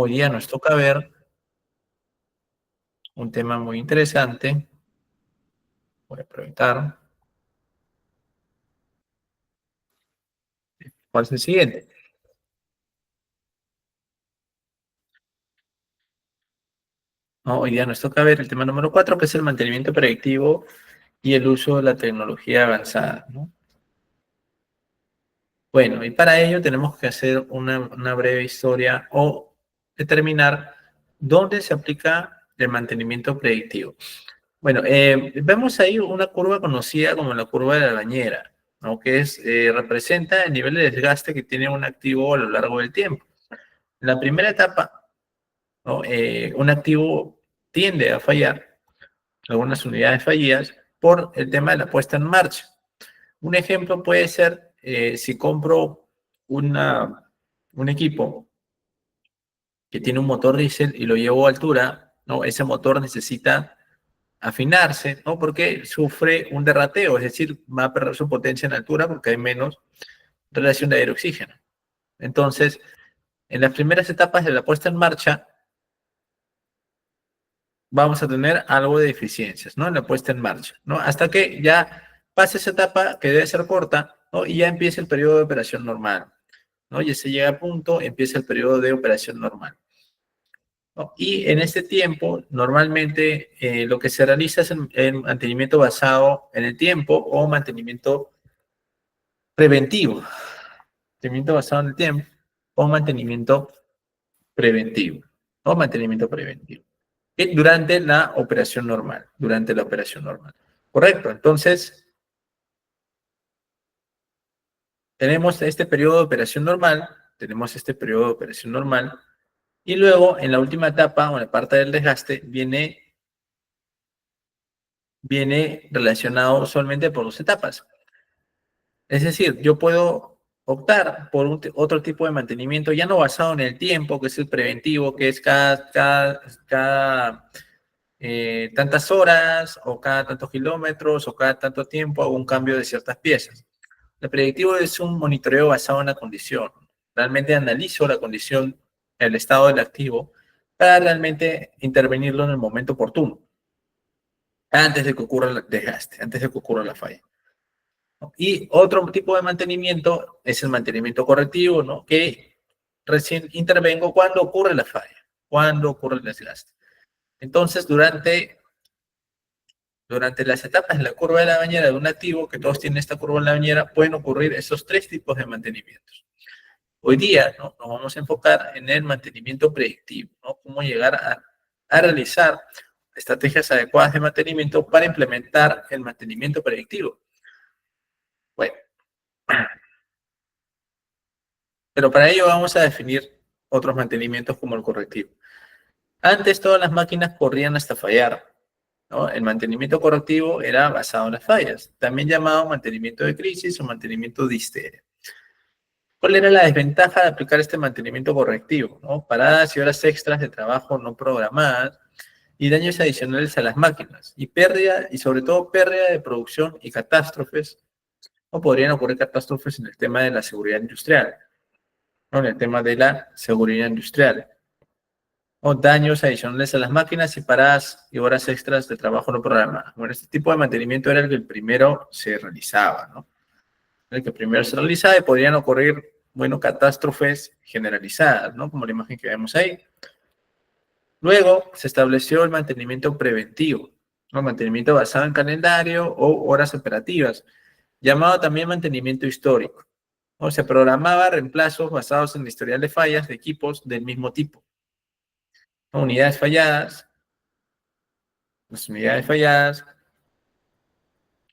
Hoy día nos toca ver un tema muy interesante. Voy a aprovechar. ¿Cuál es el siguiente? No, hoy día nos toca ver el tema número 4, que es el mantenimiento predictivo y el uso de la tecnología avanzada, ¿no? Bueno, y para ello tenemos que hacer una breve historia o determinar dónde se aplica el mantenimiento predictivo. Bueno, vemos ahí una curva conocida como la curva de la bañera, ¿no? Que representa el nivel de desgaste que tiene un activo a lo largo del tiempo. En la primera etapa, ¿no? Un activo tiende a fallar, algunas unidades fallidas, por el tema de la puesta en marcha. Un ejemplo puede ser si compro un equipo que tiene un motor diésel y lo llevo a altura, ¿no? Ese motor necesita afinarse, ¿no? Porque sufre un derrateo, es decir, va a perder su potencia en altura porque hay menos relación de aire-oxígeno. Entonces, en las primeras etapas de la puesta en marcha, vamos a tener algo de deficiencias, ¿no? En la puesta en marcha, ¿no? Hasta que ya pase esa etapa que debe ser corta, ¿no? Y ya empieza el periodo de operación normal, ¿no? Ya se llega a punto, empieza el periodo de operación normal, ¿no? Y en este tiempo, normalmente, lo que se realiza es el mantenimiento basado en el tiempo o mantenimiento preventivo. Mantenimiento basado en el tiempo o mantenimiento preventivo, o mantenimiento preventivo. Durante la operación normal, durante la operación normal. Correcto, entonces tenemos este periodo de operación normal, y luego en la última etapa, o en la parte del desgaste, viene relacionado usualmente por dos etapas. Es decir, yo puedo optar por otro tipo de mantenimiento, ya no basado en el tiempo, que es el preventivo, que es cada tantas horas, o cada tantos kilómetros, o cada tanto tiempo hago un cambio de ciertas piezas. El predictivo es un monitoreo basado en la condición. Realmente analizo la condición, el estado del activo, para realmente intervenirlo en el momento oportuno, antes de que ocurra el desgaste, antes de que ocurra la falla. Y otro tipo de mantenimiento es el mantenimiento correctivo, ¿no? Que recién intervengo cuando ocurre la falla, cuando ocurre el desgaste. Entonces, durante las etapas de la curva de la bañera de un activo, que todos tienen esta curva en la bañera, pueden ocurrir esos tres tipos de mantenimientos. Hoy día, ¿no? Nos vamos a enfocar en el mantenimiento predictivo, ¿no? Cómo llegar a realizar estrategias adecuadas de mantenimiento para implementar el mantenimiento predictivo. Bueno, pero para ello vamos a definir otros mantenimientos como el correctivo. Antes todas las máquinas corrían hasta fallar, ¿no? El mantenimiento correctivo era basado en las fallas, también llamado mantenimiento de crisis o mantenimiento de histeria. ¿Cuál era la desventaja de aplicar este mantenimiento correctivo, ¿no? Paradas y horas extras de trabajo no programadas y daños adicionales a las máquinas, y pérdida, y sobre todo pérdida de producción y catástrofes, o podrían ocurrir catástrofes en el tema de la seguridad industrial, ¿no? En el tema de la seguridad industrial, o daños adicionales a las máquinas y paradas y horas extras de trabajo no programadas. Bueno, este tipo de mantenimiento era el que el primero se realizaba, ¿no? El que primero se realizaba, y podrían ocurrir, bueno, catástrofes generalizadas, ¿no? Como la imagen que vemos ahí. Luego se estableció el mantenimiento preventivo, ¿no? Mantenimiento basado en calendario o horas operativas, llamado también mantenimiento histórico, ¿no? Se programaba reemplazos basados en el historial de fallas de equipos del mismo tipo, ¿no? Las unidades falladas,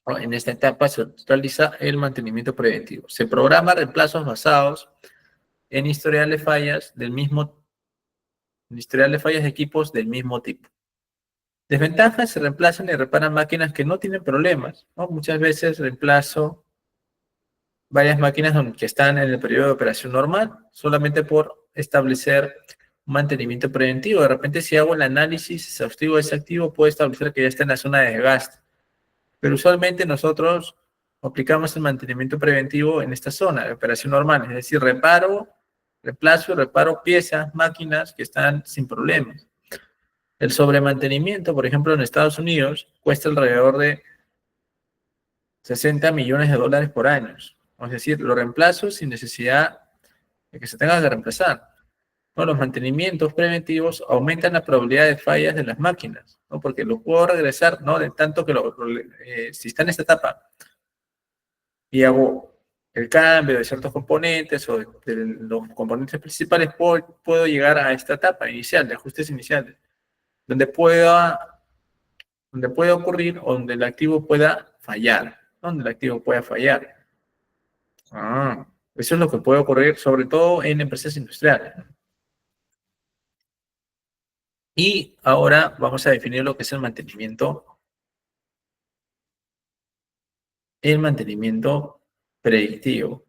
¿no? En esta etapa se realiza el mantenimiento preventivo. Se programa reemplazos basados en historial de fallas de equipos del mismo tipo. Desventajas: se reemplazan y reparan máquinas que no tienen problemas, ¿no? Muchas veces reemplazo varias máquinas que están en el periodo de operación normal, solamente por establecer un mantenimiento preventivo. De repente, si hago el análisis exhaustivo de ese activo, puedo establecer que ya está en la zona de desgaste. Pero usualmente nosotros aplicamos el mantenimiento preventivo en esta zona de operación normal, es decir, reparo reemplazo y reparo piezas, máquinas que están sin problemas. El sobremantenimiento, por ejemplo, en Estados Unidos, cuesta alrededor de 60 millones de dólares por año. Es decir, lo reemplazo sin necesidad de que se tenga que reemplazar. ¿No? Los mantenimientos preventivos aumentan la probabilidad de fallas de las máquinas, ¿no? Porque lo puedo regresar, ¿no? De tanto que si está en esta etapa y hago el cambio de ciertos componentes o de los componentes principales, puedo llegar a esta etapa inicial, de ajustes iniciales, donde pueda ocurrir o donde el activo pueda fallar, ¿no? Donde el activo pueda fallar. Eso es lo que puede ocurrir, sobre todo en empresas industriales. Y ahora vamos a definir lo que es el mantenimiento predictivo.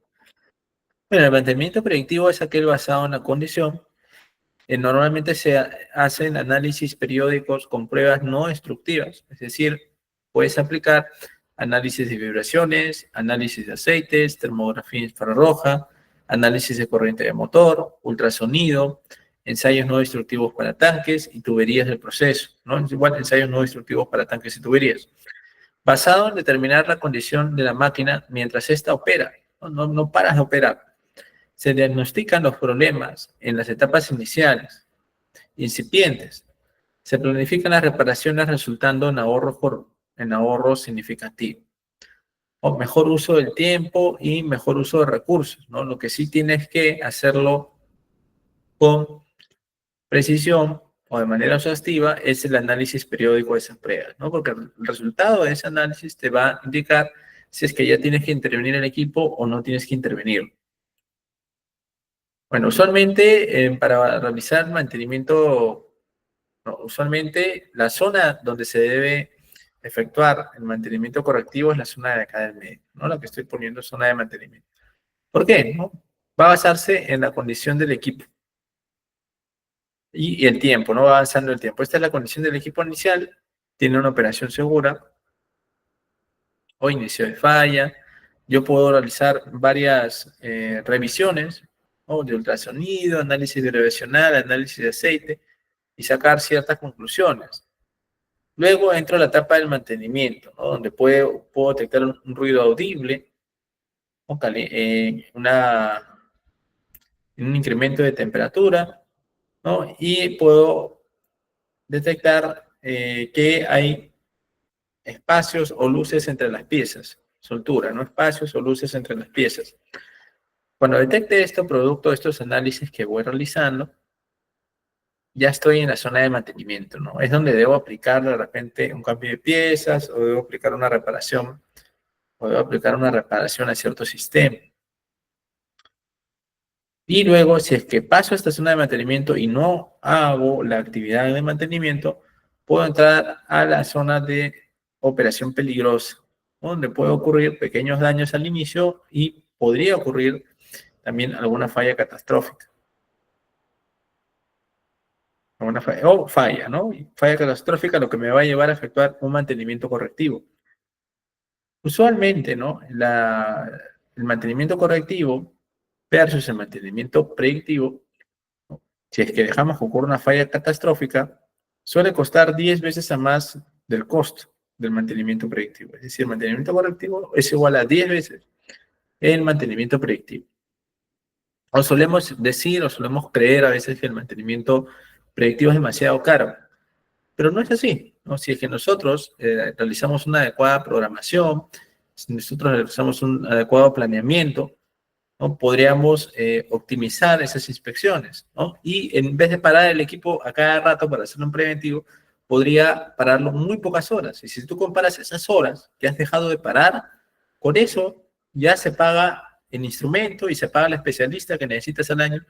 Bueno, el mantenimiento predictivo es aquel basado en la condición. Normalmente se hacen análisis periódicos con pruebas no destructivas, es decir, puedes aplicar análisis de vibraciones, análisis de aceites, termografía infrarroja, análisis de corriente de motor, ultrasonido, ensayos no destructivos para tanques y tuberías del proceso, ¿no? Igual ensayos no destructivos para tanques y tuberías. Basado en determinar la condición de la máquina mientras ésta opera, no paras de operar. Se diagnostican los problemas en las etapas iniciales, incipientes. Se planifican las reparaciones resultando en ahorros significativos. O mejor uso del tiempo y mejor uso de recursos, ¿no? Lo que sí tienes que hacerlo con precisión o de manera exhaustiva es el análisis periódico de esas pruebas, ¿no? Porque el resultado de ese análisis te va a indicar si es que ya tienes que intervenir en el equipo o no tienes que intervenir. Bueno, usualmente para realizar mantenimiento, no, usualmente la zona donde se debe efectuar el mantenimiento correctivo es la zona de acá del medio, ¿no? La que estoy poniendo es zona de mantenimiento. ¿Por qué? ¿No? Va a basarse en la condición del equipo y el tiempo, ¿no? Va avanzando el tiempo. Esta es la condición del equipo inicial, tiene una operación segura o inicio de falla. Yo puedo realizar varias revisiones, ¿no? De ultrasonido, análisis vibracional, análisis de aceite y sacar ciertas conclusiones. Luego entro a la etapa del mantenimiento, ¿no? Donde puedo detectar un ruido audible, ¿no? Un incremento de temperatura, ¿no? Y puedo detectar que hay espacios o luces entre las piezas, soltura, ¿no? Espacios o luces entre las piezas. Cuando detecte esto, producto de estos análisis que voy realizando, ya estoy en la zona de mantenimiento, ¿no? Es donde debo aplicar de repente un cambio de piezas o debo aplicar una reparación a cierto sistema. Y luego, si es que paso a esta zona de mantenimiento y no hago la actividad de mantenimiento, puedo entrar a la zona de operación peligrosa, donde puede ocurrir pequeños daños al inicio y podría ocurrir también alguna falla catastrófica. Falla, ¿no? Falla catastrófica, lo que me va a llevar a efectuar un mantenimiento correctivo. Usualmente, ¿no? El mantenimiento correctivo versus el mantenimiento predictivo, ¿no? Si es que dejamos que ocurra una falla catastrófica, suele costar 10 veces a más del costo del mantenimiento predictivo. Es decir, el mantenimiento correctivo es igual a 10 veces el mantenimiento predictivo. O solemos decir o solemos creer a veces que el mantenimiento predictivo es demasiado caro, pero no es así, ¿no? Si es que nosotros realizamos una adecuada programación, si nosotros realizamos un adecuado planeamiento, ¿no? Podríamos optimizar esas inspecciones, ¿no? Y en vez de parar el equipo a cada rato para hacerlo en preventivo, podría pararlo muy pocas horas. Y si tú comparas esas horas que has dejado de parar, con eso ya se paga el instrumento y se paga el especialista que necesitas al año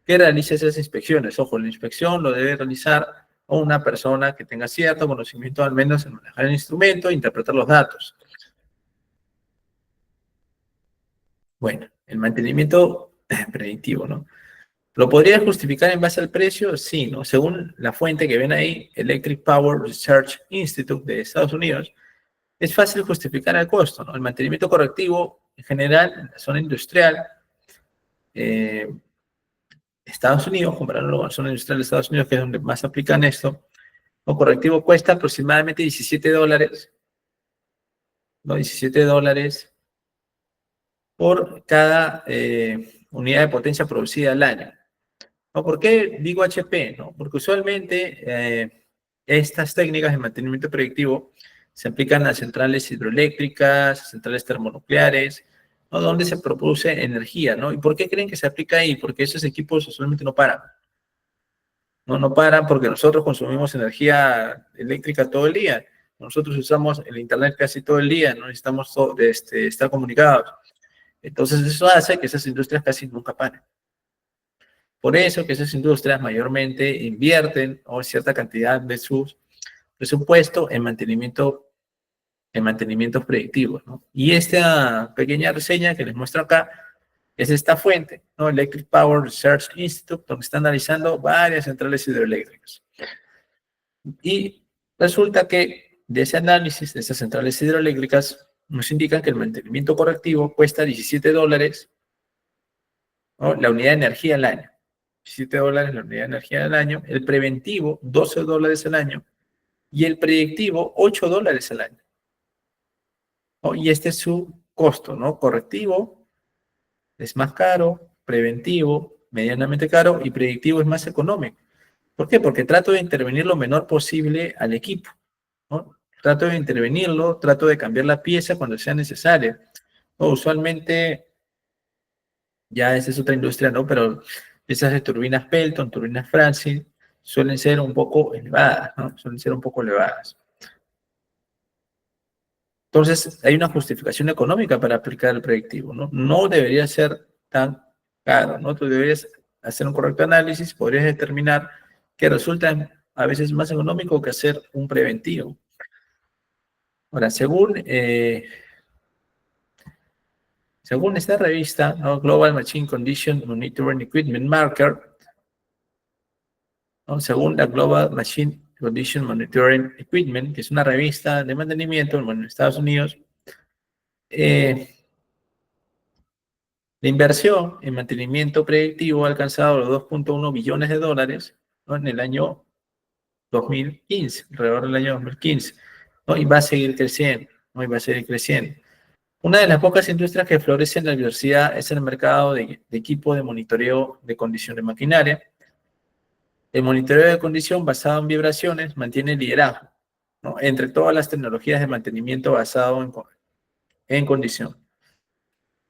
que realice esas inspecciones. Ojo, la inspección lo debe realizar una persona que tenga cierto conocimiento al menos en manejar el instrumento e interpretar los datos. Bueno, el mantenimiento predictivo, ¿no? ¿Lo podría justificar en base al precio? Sí, ¿no? Según la fuente que ven ahí, Electric Power Research Institute de Estados Unidos, es fácil justificar el costo, ¿no? El mantenimiento correctivo, en general, en la zona industrial, Estados Unidos, comparándolo con la zona industrial de Estados Unidos, que es donde más aplican esto, un correctivo cuesta aproximadamente $17, ¿no? $17 por cada unidad de potencia producida al año. ¿No? ¿Por qué digo HP? ¿No? Porque usualmente estas técnicas de mantenimiento predictivo se aplican a centrales hidroeléctricas, a centrales termonucleares, ¿no? Donde se produce energía, ¿no? ¿Y por qué creen que se aplica ahí? Porque esos equipos usualmente no paran. No paran porque nosotros consumimos energía eléctrica todo el día. Nosotros usamos el internet casi todo el día, no necesitamos estar comunicados. Entonces eso hace que esas industrias casi nunca paren. Por eso que esas industrias mayormente invierten o cierta cantidad de su presupuesto en mantenimientos predictivos, ¿no? Y esta pequeña reseña que les muestro acá es esta fuente, ¿no? Electric Power Research Institute, donde está analizando varias centrales hidroeléctricas. Y resulta que de ese análisis de esas centrales hidroeléctricas nos indican que el mantenimiento correctivo cuesta $17, ¿no? La unidad de energía al año. $17 la unidad de energía al año. El preventivo, $12 al año. Y el predictivo, $8 al año, ¿no? Y este es su costo, ¿no? Correctivo es más caro, preventivo medianamente caro y predictivo es más económico. ¿Por qué? Porque trato de intervenir lo menor posible al equipo, ¿no? Trato de intervenirlo, trato de cambiar la pieza cuando sea necesaria. ¿No? Usualmente, ya esa es otra industria, ¿no? Pero piezas de turbinas Pelton, turbinas Francis, suelen ser un poco elevadas, ¿no? Suelen ser un poco elevadas. Entonces, hay una justificación económica para aplicar el predictivo, ¿no? No debería ser tan caro, ¿no? Tú deberías hacer un correcto análisis, podrías determinar que resulta a veces más económico que hacer un preventivo. Ahora, según esta revista, ¿no? Global Machine Condition Monitoring Equipment Marker, ¿no? Según la Global Machine Condition Monitoring Equipment, que es una revista de mantenimiento, bueno, en Estados Unidos, la inversión en mantenimiento predictivo ha alcanzado los $2.1 billones, ¿no? En el año 2015, alrededor del año 2015, ¿no? Y va a seguir creciendo, ¿no? Y va a seguir creciendo. Una de las pocas industrias que florece en la diversidad es el mercado de equipo de monitoreo de condición de maquinaria. El monitoreo de condición basado en vibraciones mantiene el liderazgo, ¿no? Entre todas las tecnologías de mantenimiento basado en condición,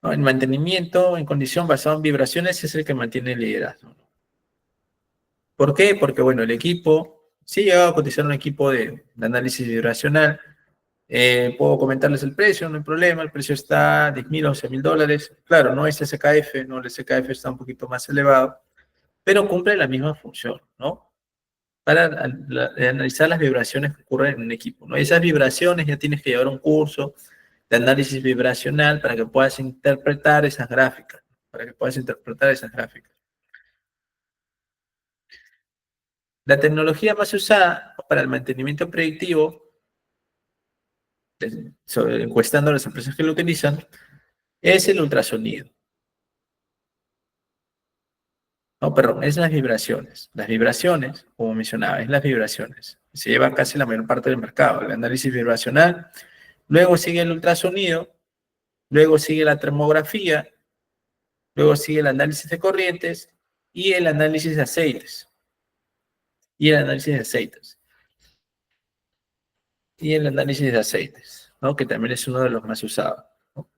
¿no? El mantenimiento en condición basado en vibraciones es el que mantiene el liderazgo, ¿no? ¿Por qué? Porque, bueno, el equipo, sí llegado a cotizar un equipo de análisis vibracional. Puedo comentarles el precio, no hay problema, el precio está $10,000, $11,000. Claro, no es SKF, no, el SKF está un poquito más elevado, pero cumple la misma función, ¿no? Para analizar las vibraciones que ocurren en un equipo, ¿no? Y esas vibraciones ya tienes que llevar un curso de análisis vibracional para que puedas interpretar esas gráficas, para que puedas interpretar esas gráficas. La tecnología más usada para el mantenimiento predictivo, encuestando a las empresas que lo utilizan, es el ultrasonido. No, perdón, es las vibraciones. Las vibraciones, como mencionaba, es las vibraciones. Se lleva casi la mayor parte del mercado. El análisis vibracional, luego sigue el ultrasonido, luego sigue la termografía, luego sigue el análisis de corrientes y el análisis de aceites. Y el análisis de aceites. Y el análisis de aceites, ¿no? Que también es uno de los más usados, ¿no?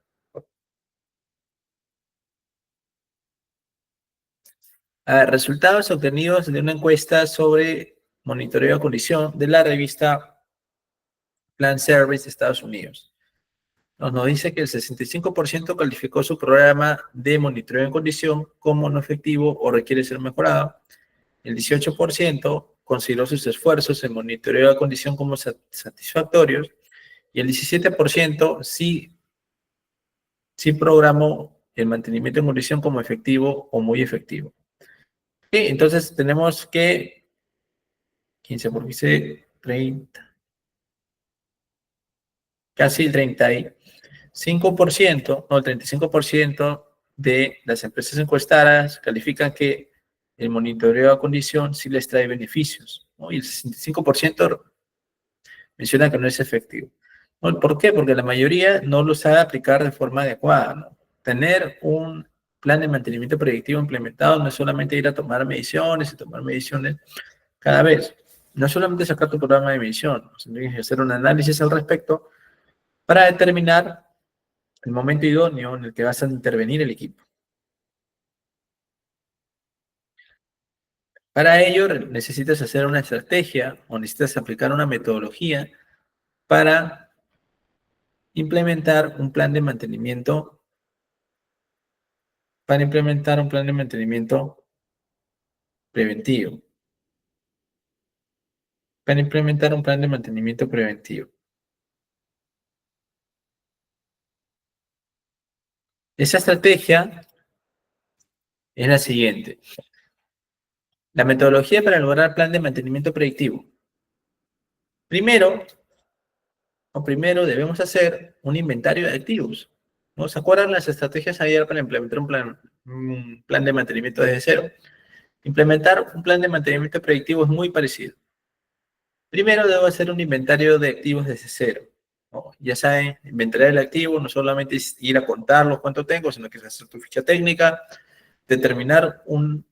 Resultados obtenidos de una encuesta sobre monitoreo de condición de la revista Plan Service de Estados Unidos. Nos dice que el 65% calificó su programa de monitoreo de condición como no efectivo o requiere ser mejorado. El 18% consideró sus esfuerzos en monitoreo de condición como satisfactorios. Y el 17% sí programó el mantenimiento en condición como efectivo o muy efectivo. Y entonces tenemos que 15 por 15, 30, casi el 35%, no, el 35% de las empresas encuestadas califican que el monitoreo a condición sí les trae beneficios, ¿no? Y el 65% menciona que no es efectivo. ¿No? ¿Por qué? Porque la mayoría no lo sabe aplicar de forma adecuada, ¿no? Tener un plan de mantenimiento predictivo implementado no es solamente ir a tomar mediciones y tomar mediciones cada vez. No es solamente sacar tu programa de medición, sino tienes que hacer un análisis al respecto para determinar el momento idóneo en el que vas a intervenir el equipo. Para ello necesitas hacer una estrategia o necesitas aplicar una metodología para implementar un plan de mantenimiento, preventivo. Para implementar un plan de mantenimiento preventivo. Esa estrategia es la siguiente. La metodología para lograr plan de mantenimiento predictivo. Primero debemos hacer un inventario de activos. ¿No? ¿Se acuerdan las estrategias ayer para implementar un plan de mantenimiento desde cero? Implementar un plan de mantenimiento predictivo es muy parecido. Primero debo hacer un inventario de activos desde cero, ¿no? Ya saben, inventariar el activo no solamente es ir a contarlos cuánto tengo, sino que es hacer tu ficha técnica, determinar un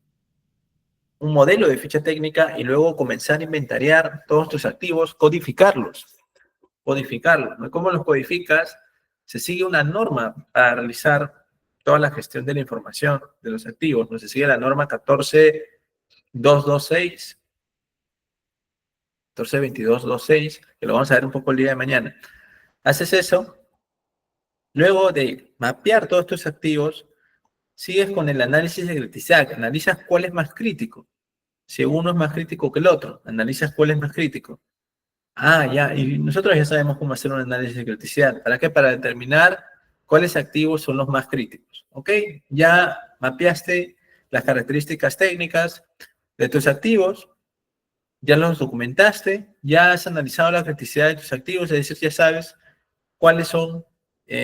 modelo de ficha técnica y luego comenzar a inventariar todos tus activos, codificarlos. ¿No? ¿Cómo los codificas? Se sigue una norma para realizar toda la gestión de la información de los activos, ¿no? Se sigue la norma 14226, 14226, que lo vamos a ver un poco el día de mañana. Haces eso, luego de mapear todos tus activos, sigues con el análisis de criticidad, analizas cuál es más crítico. Si uno es más crítico que el otro, analizas cuál es más crítico. Ah, ya, y nosotros ya sabemos cómo hacer un análisis de criticidad. ¿Para qué? Para determinar cuáles activos son los más críticos. ¿Ok? Ya mapeaste las características técnicas de tus activos, ya los documentaste, ya has analizado la criticidad de tus activos, es decir, ya sabes cuáles son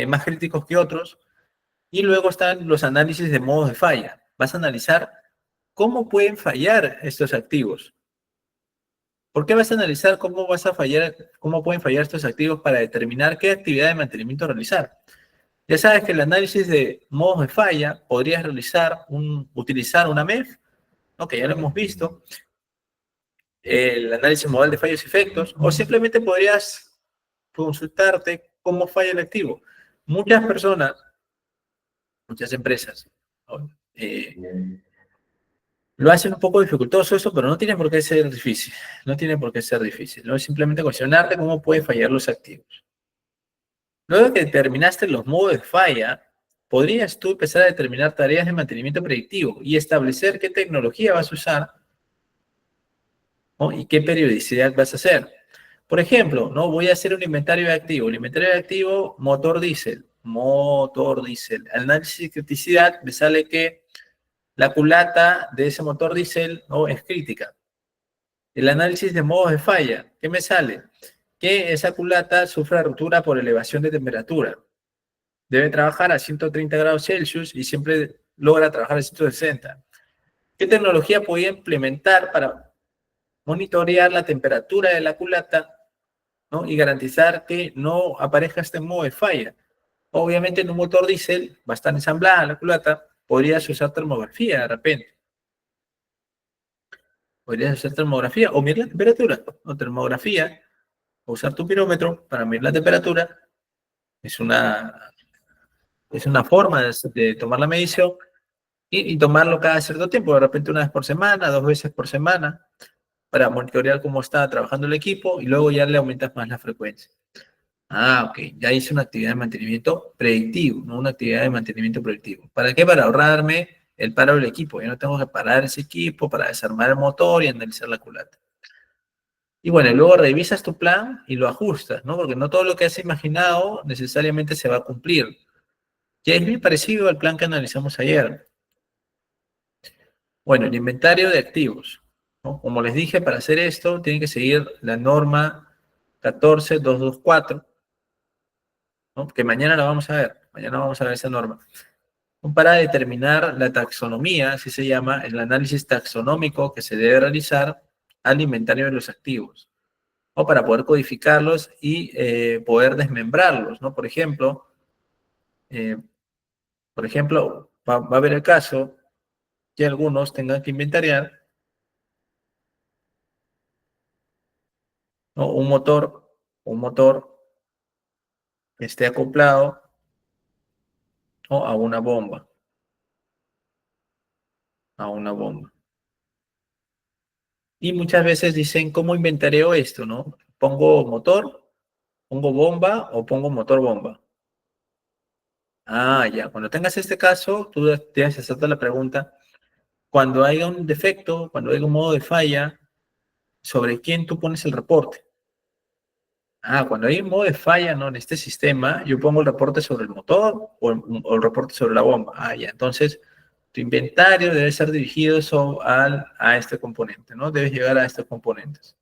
más críticos que otros, y luego están los análisis de modos de falla. Vas a analizar cómo pueden fallar estos activos. ¿Por qué vas a analizar cómo pueden fallar estos activos para determinar qué actividad de mantenimiento realizar? Ya sabes que el análisis de modos de falla podrías utilizar una MEF, ¿no? Que ya lo hemos visto, el análisis modal de fallos y efectos, o simplemente podrías consultarte cómo falla el activo. Muchas personas, muchas empresas, ¿no? Lo hacen un poco dificultoso eso, pero no tiene por qué ser difícil. No tiene por qué ser difícil. No es simplemente cuestionarte cómo pueden fallar los activos. Luego de que determinaste los modos de falla, podrías tú empezar a determinar tareas de mantenimiento predictivo y establecer qué tecnología vas a usar, ¿no? Y qué periodicidad vas a hacer. Por ejemplo, ¿no? Voy a hacer un inventario de activo. El inventario de activo, motor diésel. Motor diésel. Análisis de criticidad, me sale que la culata de ese motor diésel, ¿no? Es crítica. El análisis de modos de falla, ¿qué me sale? Que esa culata sufre ruptura por elevación de temperatura. Debe trabajar a 130 grados Celsius y siempre logra trabajar a 160. ¿Qué tecnología podía implementar para monitorear la temperatura de la culata, ¿no? Y garantizar que no aparezca este modo de falla? Obviamente en un motor diésel, va a estar ensamblada la culata, podrías usar termografía de repente. Podrías hacer termografía o medir la temperatura, o termografía, o usar tu pirómetro para medir la temperatura. Es una forma de tomar la medición y tomarlo cada cierto tiempo, de repente una vez por semana, 2 veces por semana, para monitorear cómo está trabajando el equipo y luego ya le aumentas más la frecuencia. Ah, ok, ya hice una actividad de mantenimiento predictivo, no una actividad de mantenimiento predictivo. ¿Para qué? Para ahorrarme el paro del equipo. Ya no tengo que parar ese equipo para desarmar el motor y analizar la culata. Y bueno, y luego revisas tu plan y lo ajustas, ¿no? Porque no todo lo que has imaginado necesariamente se va a cumplir. Ya es muy parecido al plan que analizamos ayer. Bueno, el inventario de activos, ¿no? Como les dije, para hacer esto tienen que seguir la norma 14224, ¿no? Que mañana la vamos a ver. Mañana vamos a ver esa norma. para determinar la taxonomía, así se llama, el análisis taxonómico que se debe realizar al inventario de los activos, o para poder codificarlos y poder desmembrarlos, ¿no? Eh, por ejemplo, va a haber el caso que algunos tengan que inventariar, ¿no? Un motor que esté acoplado, ¿no? a una bomba. Y muchas veces dicen, ¿cómo inventareo esto, no? ¿Pongo motor, pongo bomba o pongo motor bomba? Ah, ya. Cuando tengas este caso, tú tienes que hacerte la pregunta, cuando haya un defecto, cuando haya un modo de falla, ¿sobre quién tú pones el reporte? Ah, cuando hay un modo de falla, ¿no? En este sistema, yo pongo el reporte sobre el motor o el reporte sobre la bomba. Ah, ya. Entonces, tu inventario debe ser dirigido a este componente, ¿no? Debes llegar a estos componentes.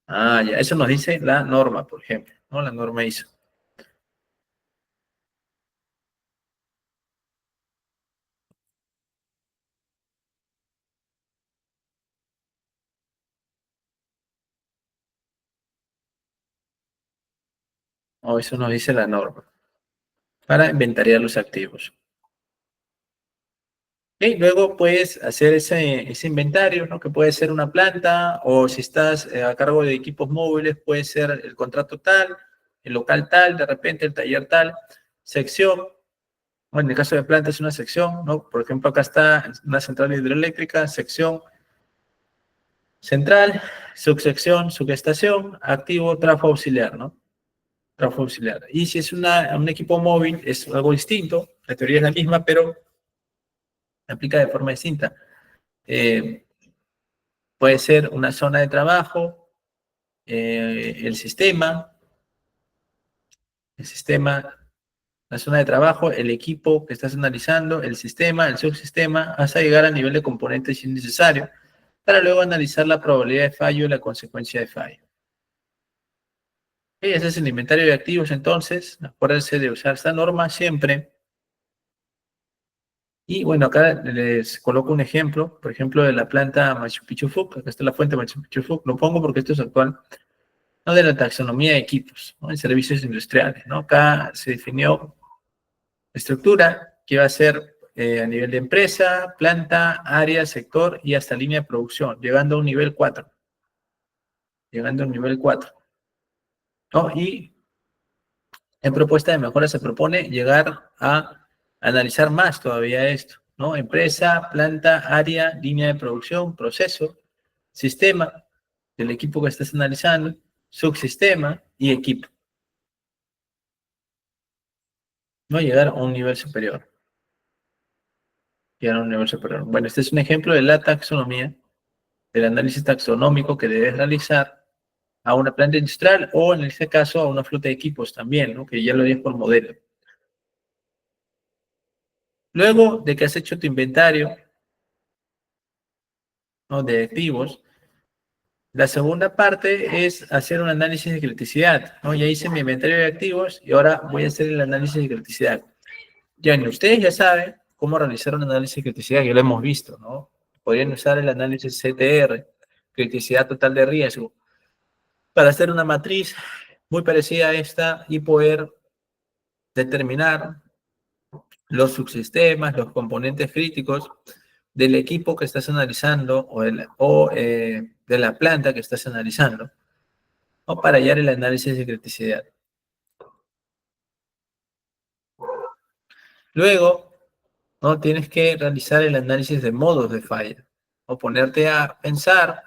Ah, ya. Eso nos dice la norma, por ejemplo, ¿no? La norma ISO. O eso nos dice la norma para inventariar los activos. Y luego puedes hacer ese inventario, ¿no? Que puede ser una planta o si estás a cargo de equipos móviles, puede ser el contrato tal, el local tal, de repente el taller tal, sección. Bueno, en el caso de planta es una sección, ¿no? Por ejemplo, acá está una central hidroeléctrica, sección central, subsección, subestación, activo, trafo auxiliar, ¿no? Trafo auxiliar. Y si es un equipo móvil, es algo distinto, la teoría es la misma, pero aplica de forma distinta. Eh, Puede ser una zona de trabajo, el sistema, la zona de trabajo, el equipo que estás analizando, el sistema, el subsistema, hasta llegar al nivel de componentes si es necesario, para luego analizar la probabilidad de fallo y la consecuencia de fallo. Y ese es el inventario de activos, entonces, acuérdense de usar esta norma siempre. Y bueno, acá les coloco un ejemplo, por ejemplo, de la planta Machu Picchu Fuc. Acá está la fuente Machu Picchu Fuc. Lo pongo porque esto es actual. ¿No? De la taxonomía de equipos, ¿no? En servicios industriales, ¿no? Acá se definió estructura que va a ser a nivel de empresa, planta, área, sector y hasta línea de producción, llegando a un nivel 4. Llegando a un nivel 4. ¿No? Y en propuesta de mejora se propone llegar a analizar más todavía esto, ¿no? Empresa, planta, área, línea de producción, proceso, sistema del equipo que estás analizando, subsistema y equipo, ¿no? Llegar a un nivel superior. Llegar a un nivel superior. Bueno, este es un ejemplo de la taxonomía, del análisis taxonómico que debes realizar a una planta industrial o en este caso a una flota de equipos también, ¿no? Que ya lo harías por modelo. Luego de que has hecho tu inventario, ¿no? De activos, la segunda parte es hacer un análisis de criticidad, ¿no? Ya hice mi inventario de activos y ahora voy a hacer el análisis de criticidad. Ya ni ustedes ya saben cómo realizar un análisis de criticidad, ya lo hemos visto, ¿no? Podrían usar el análisis CTR, criticidad total de riesgo, para hacer una matriz muy parecida a esta y poder determinar los subsistemas, los componentes críticos del equipo que estás analizando o de la planta que estás analizando, o para hallar el análisis de criticidad. Luego, ¿no? Tienes que realizar el análisis de modos de falla, o ponerte a pensar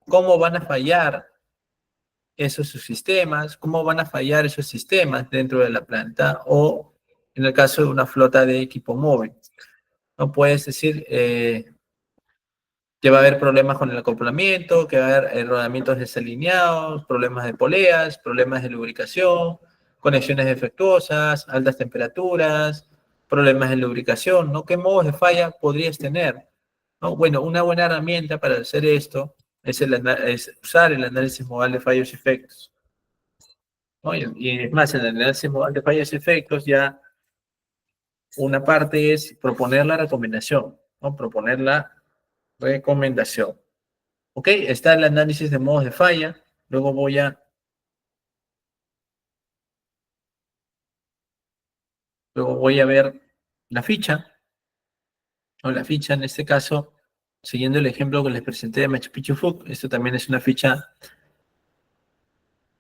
cómo van a fallar esos subsistemas, cómo van a fallar esos sistemas dentro de la planta o en el caso de una flota de equipo móvil. No puedes decir que va a haber problemas con el acoplamiento, que va a haber rodamientos desalineados, problemas de poleas, problemas de lubricación, conexiones defectuosas, altas temperaturas, problemas de lubricación, ¿no? ¿Qué modos de falla podrías tener? ¿No? Bueno, una buena herramienta para hacer esto es usar el análisis modal de fallos y efectos, ¿no? Y es más, en el análisis modal de fallos y efectos ya una parte es proponer la recomendación, ¿no? Proponer la recomendación. ¿Ok? Está el análisis de modos de falla. Luego voy a ver la ficha, o la ficha en este caso, siguiendo el ejemplo que les presenté de Machu Picchu Fuc. Esto también es una ficha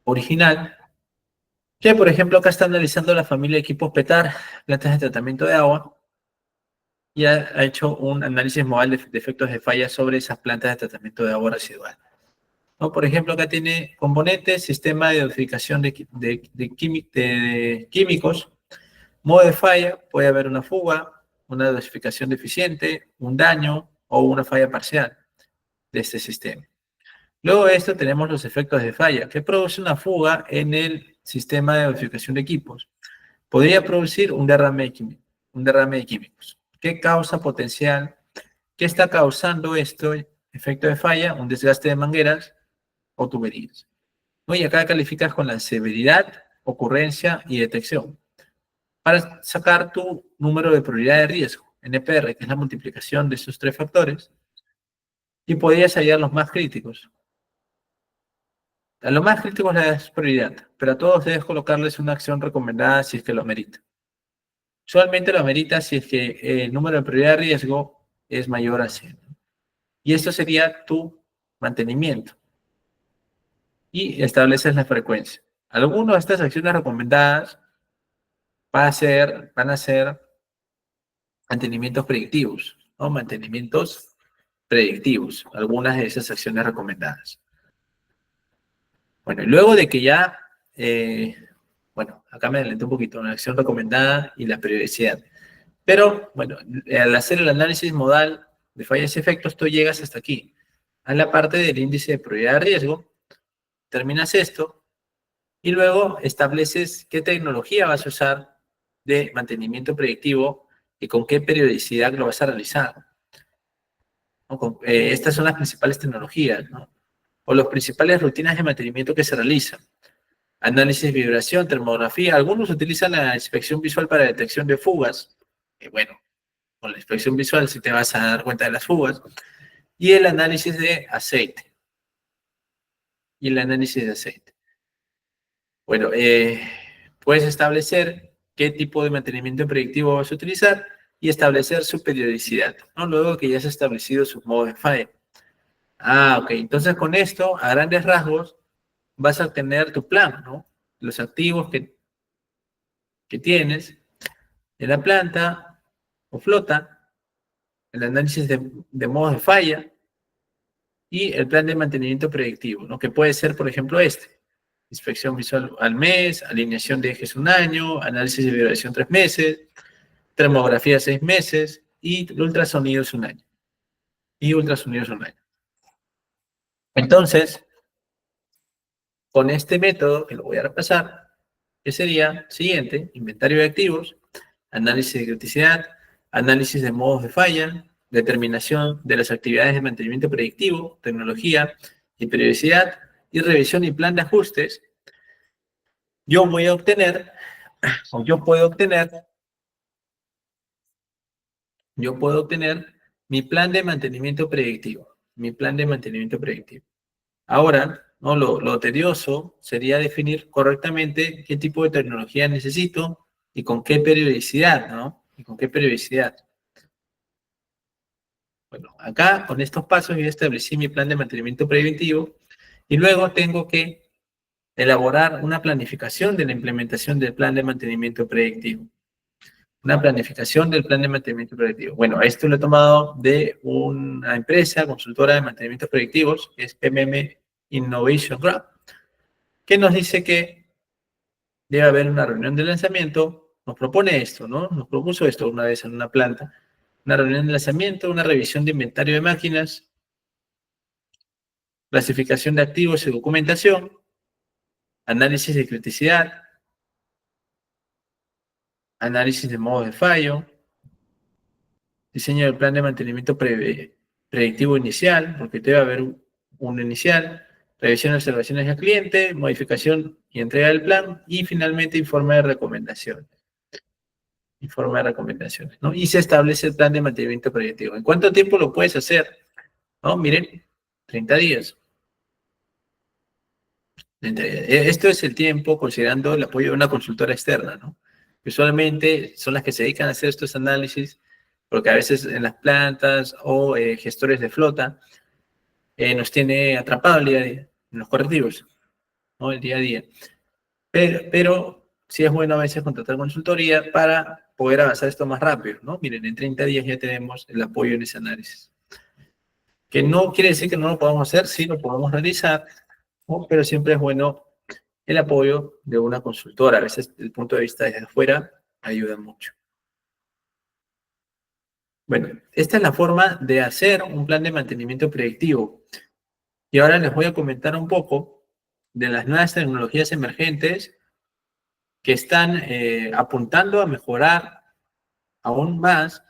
original, que por ejemplo acá está analizando la familia de equipos PETAR, plantas de tratamiento de agua, y ha hecho un análisis modal de efectos de falla sobre esas plantas de tratamiento de agua residual, ¿no? Por ejemplo, acá tiene componentes, sistema de dosificación de químicos, modo de falla, puede haber una fuga, una dosificación deficiente, un daño o una falla parcial de este sistema. Luego de esto tenemos los efectos de falla, que produce una fuga en el sistema de dosificación de equipos. Podría producir un derrame de químicos. ¿Qué causa potencial? ¿Qué está causando esto? Efecto de falla, un desgaste de mangueras o tuberías. Y acá calificas con la severidad, ocurrencia y detección, para sacar tu número de probabilidad de riesgo, NPR, que es la multiplicación de esos tres factores, y podrías hallar los más críticos. A lo más crítico le das prioridad, pero a todos debes colocarles una acción recomendada si es que lo amerita. Usualmente lo amerita si es que el número de prioridad de riesgo es mayor a 100. Y esto sería tu mantenimiento. Y estableces la frecuencia. Algunas de estas acciones recomendadas van a ser mantenimientos predictivos, ¿no? Mantenimientos predictivos, algunas de esas acciones recomendadas. Bueno, y luego de que ya, bueno, acá me adelanté un poquito, una acción recomendada y la periodicidad. Pero, bueno, al hacer el análisis modal de fallas y efectos, tú llegas hasta aquí, a la parte del índice de probabilidad de riesgo, terminas esto, y luego estableces qué tecnología vas a usar de mantenimiento predictivo y con qué periodicidad lo vas a realizar, ¿no? Estas son las principales tecnologías, ¿no? O las principales rutinas de mantenimiento que se realizan. Análisis de vibración, termografía. Algunos utilizan la inspección visual para detección de fugas. Bueno, con la inspección visual sí te vas a dar cuenta de las fugas. Y el análisis de aceite. Bueno, puedes establecer qué tipo de mantenimiento predictivo vas a utilizar y establecer su periodicidad, ¿no? Luego que ya has establecido sus modos de falla. Ok. Entonces con esto, a grandes rasgos, vas a obtener tu plan, ¿no? Los activos que tienes en la planta o flota, el análisis de modos de falla y el plan de mantenimiento predictivo, ¿no? Que puede ser, por ejemplo, este. Inspección visual al mes, alineación de ejes un año, análisis de vibración 3 meses, termografía 6 meses y ultrasonidos un año. Entonces, con este método, que lo voy a repasar, que sería siguiente: inventario de activos, análisis de criticidad, análisis de modos de falla, determinación de las actividades de mantenimiento predictivo, tecnología y periodicidad, y revisión y plan de ajustes. Yo voy a obtener, o yo puedo obtener mi plan de mantenimiento predictivo. Ahora, ¿no? Lo tedioso sería definir correctamente qué tipo de tecnología necesito y con qué periodicidad, ¿no? Bueno, acá con estos pasos yo establecí mi plan de mantenimiento preventivo y luego tengo que elaborar una planificación de la implementación del plan de mantenimiento predictivo. Bueno, esto lo he tomado de una empresa consultora de mantenimientos predictivos, que es PMM Innovation Group, que nos dice que debe haber una reunión de lanzamiento. Nos propone esto, ¿no? Nos propuso esto una vez en una planta. Una reunión de lanzamiento, una revisión de inventario de máquinas, clasificación de activos y documentación, análisis de criticidad, análisis de modos de fallo, diseño del plan de mantenimiento predictivo inicial, porque debe haber un inicial, revisión de observaciones al cliente, modificación y entrega del plan, y finalmente informe de recomendación. informe de recomendaciones, ¿no? Y se establece el plan de mantenimiento proyectivo. ¿En cuánto tiempo lo puedes hacer? ¿No? Miren, 30 días. 30 días. Esto es el tiempo considerando el apoyo de una consultora externa, ¿no? Usualmente son las que se dedican a hacer estos análisis, porque a veces en las plantas o gestores de flota nos tiene atrapado el día a día, en los correctivos, ¿no? El día a día. Pero sí es bueno a veces contratar consultoría para poder avanzar esto más rápido, ¿no? Miren, en 30 días ya tenemos el apoyo en ese análisis. Que no quiere decir que no lo podamos hacer, sí lo podemos realizar, ¿no? Pero siempre es bueno el apoyo de una consultora. A veces el punto de vista desde afuera ayuda mucho. Bueno, esta es la forma de hacer un plan de mantenimiento predictivo. Y ahora les voy a comentar un poco de las nuevas tecnologías emergentes que están apuntando a mejorar aún más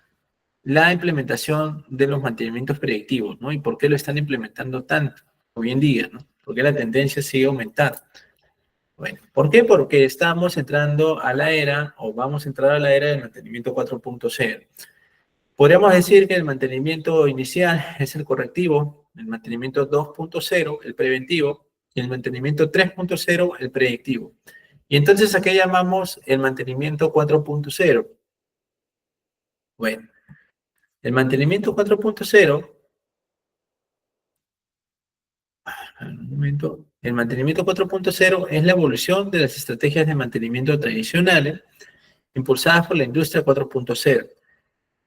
la implementación de los mantenimientos predictivos, ¿no? ¿Y por qué lo están implementando tanto hoy en día, ¿no? ¿Por qué la tendencia sigue aumentando? Bueno, ¿por qué? Porque estamos entrando a la era, o vamos a entrar a la era del mantenimiento 4.0. Podríamos decir que el mantenimiento inicial es el correctivo, el mantenimiento 2.0, el preventivo, y el mantenimiento 3.0, el predictivo. Y entonces, ¿a qué llamamos el mantenimiento 4.0? Bueno, el mantenimiento 4.0, un momento, el mantenimiento 4.0 es la evolución de las estrategias de mantenimiento tradicionales impulsadas por la industria 4.0.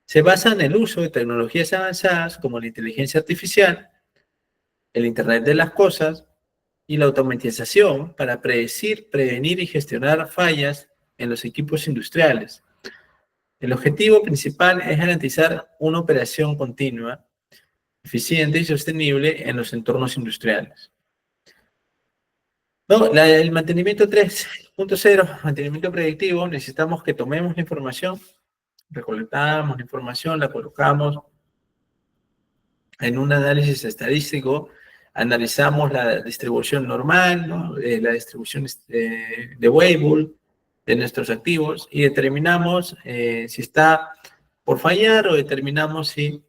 Se basa en el uso de tecnologías avanzadas como la inteligencia artificial, el Internet de las cosas y la automatización para predecir, prevenir y gestionar fallas en los equipos industriales. El objetivo principal es garantizar una operación continua, eficiente y sostenible en los entornos industriales. No, el mantenimiento 3.0, mantenimiento predictivo, necesitamos que tomemos la información, recolectamos la información, la colocamos en un análisis estadístico, analizamos la distribución normal, ¿no? La distribución de Weibull de nuestros activos y determinamos si está por fallar o determinamos si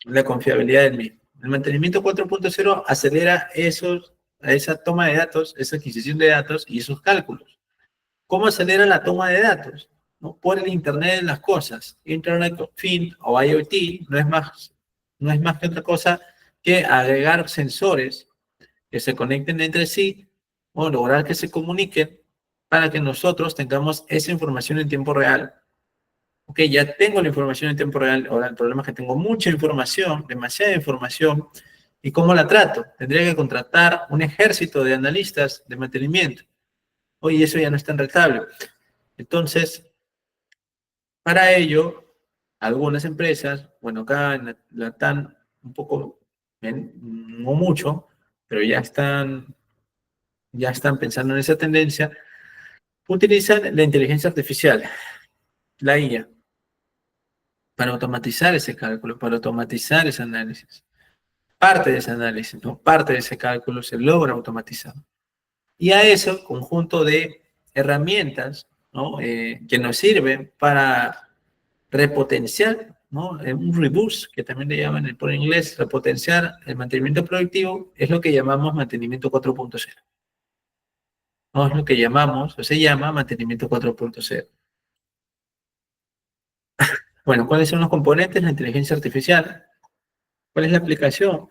la confiabilidad del mismo. El mantenimiento 4.0 acelera esa toma de datos, esa adquisición de datos y esos cálculos. ¿Cómo acelera la toma de datos? ¿No? Por el Internet de las cosas. Internet of Things o IoT no es más que otra cosa que agregar sensores que se conecten entre sí o lograr que se comuniquen para que nosotros tengamos esa información en tiempo real. Ok, ya tengo la información en tiempo real, ahora el problema es que tengo mucha información, demasiada información, ¿y cómo la trato? Tendría que contratar un ejército de analistas de mantenimiento. Oye, eso ya no es tan rentable. Entonces, para ello, algunas empresas, bueno, acá en Latam un poco, no mucho, pero ya están pensando en esa tendencia, utilizan la inteligencia artificial, la IA, para automatizar ese cálculo, para automatizar ese análisis. Parte de ese análisis, ¿no? Parte de ese cálculo se logra automatizar. Y a eso, conjunto de herramientas, ¿no? Que nos sirven para repotenciar, ¿no? Un reboost, que también le llaman por inglés, repotenciar el mantenimiento productivo, es lo que llamamos mantenimiento 4.0. No es lo que llamamos, o se llama mantenimiento 4.0. Bueno, ¿cuáles son los componentes? La inteligencia artificial. ¿Cuál es la aplicación?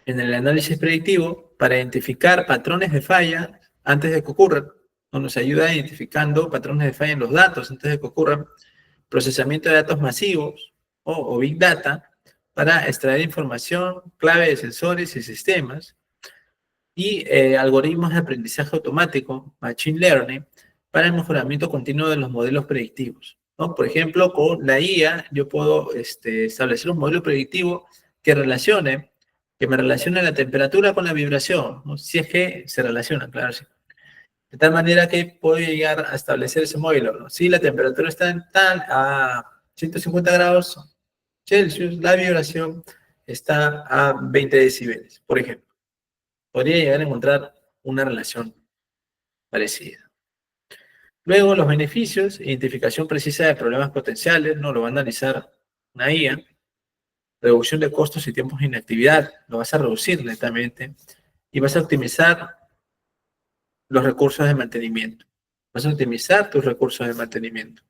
En el análisis predictivo, para identificar patrones de falla antes de que ocurran, o nos ayuda identificando patrones de falla en los datos antes de que ocurran, procesamiento de datos masivos o Big Data para extraer información clave de sensores y sistemas, y algoritmos de aprendizaje automático, Machine Learning, para el mejoramiento continuo de los modelos predictivos, ¿no? Por ejemplo, con la IA yo puedo establecer un modelo predictivo que me relacione la temperatura con la vibración, ¿no? Si es que se relaciona, claro. Sí. De tal manera que puedo llegar a establecer ese modelo, ¿no? Si la temperatura está en tal a 150 grados Celsius, la vibración está a 20 decibeles, por ejemplo. Podría llegar a encontrar una relación parecida. Luego, los beneficios, identificación precisa de problemas potenciales, ¿no? Lo va a analizar una IA. Reducción de costos y tiempos de inactividad, lo vas a reducir netamente. Y vas a optimizar los recursos de mantenimiento. Vas a optimizar tus recursos de mantenimiento.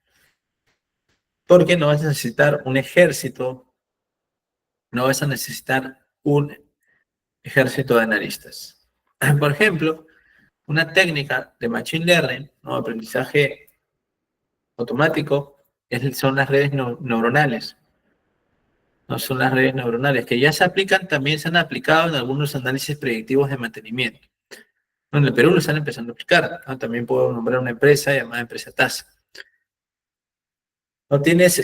Porque no vas a necesitar un ejército, no vas a necesitar un ejército de analistas. Por ejemplo, una técnica de Machine Learning, ¿no? Aprendizaje automático, son las redes neuronales. No son las redes neuronales, que ya se aplican, también se han aplicado en algunos análisis predictivos de mantenimiento. Bueno, en el Perú lo están empezando a aplicar, ¿no? También puedo nombrar una empresa llamada Empresa TAS. No tienes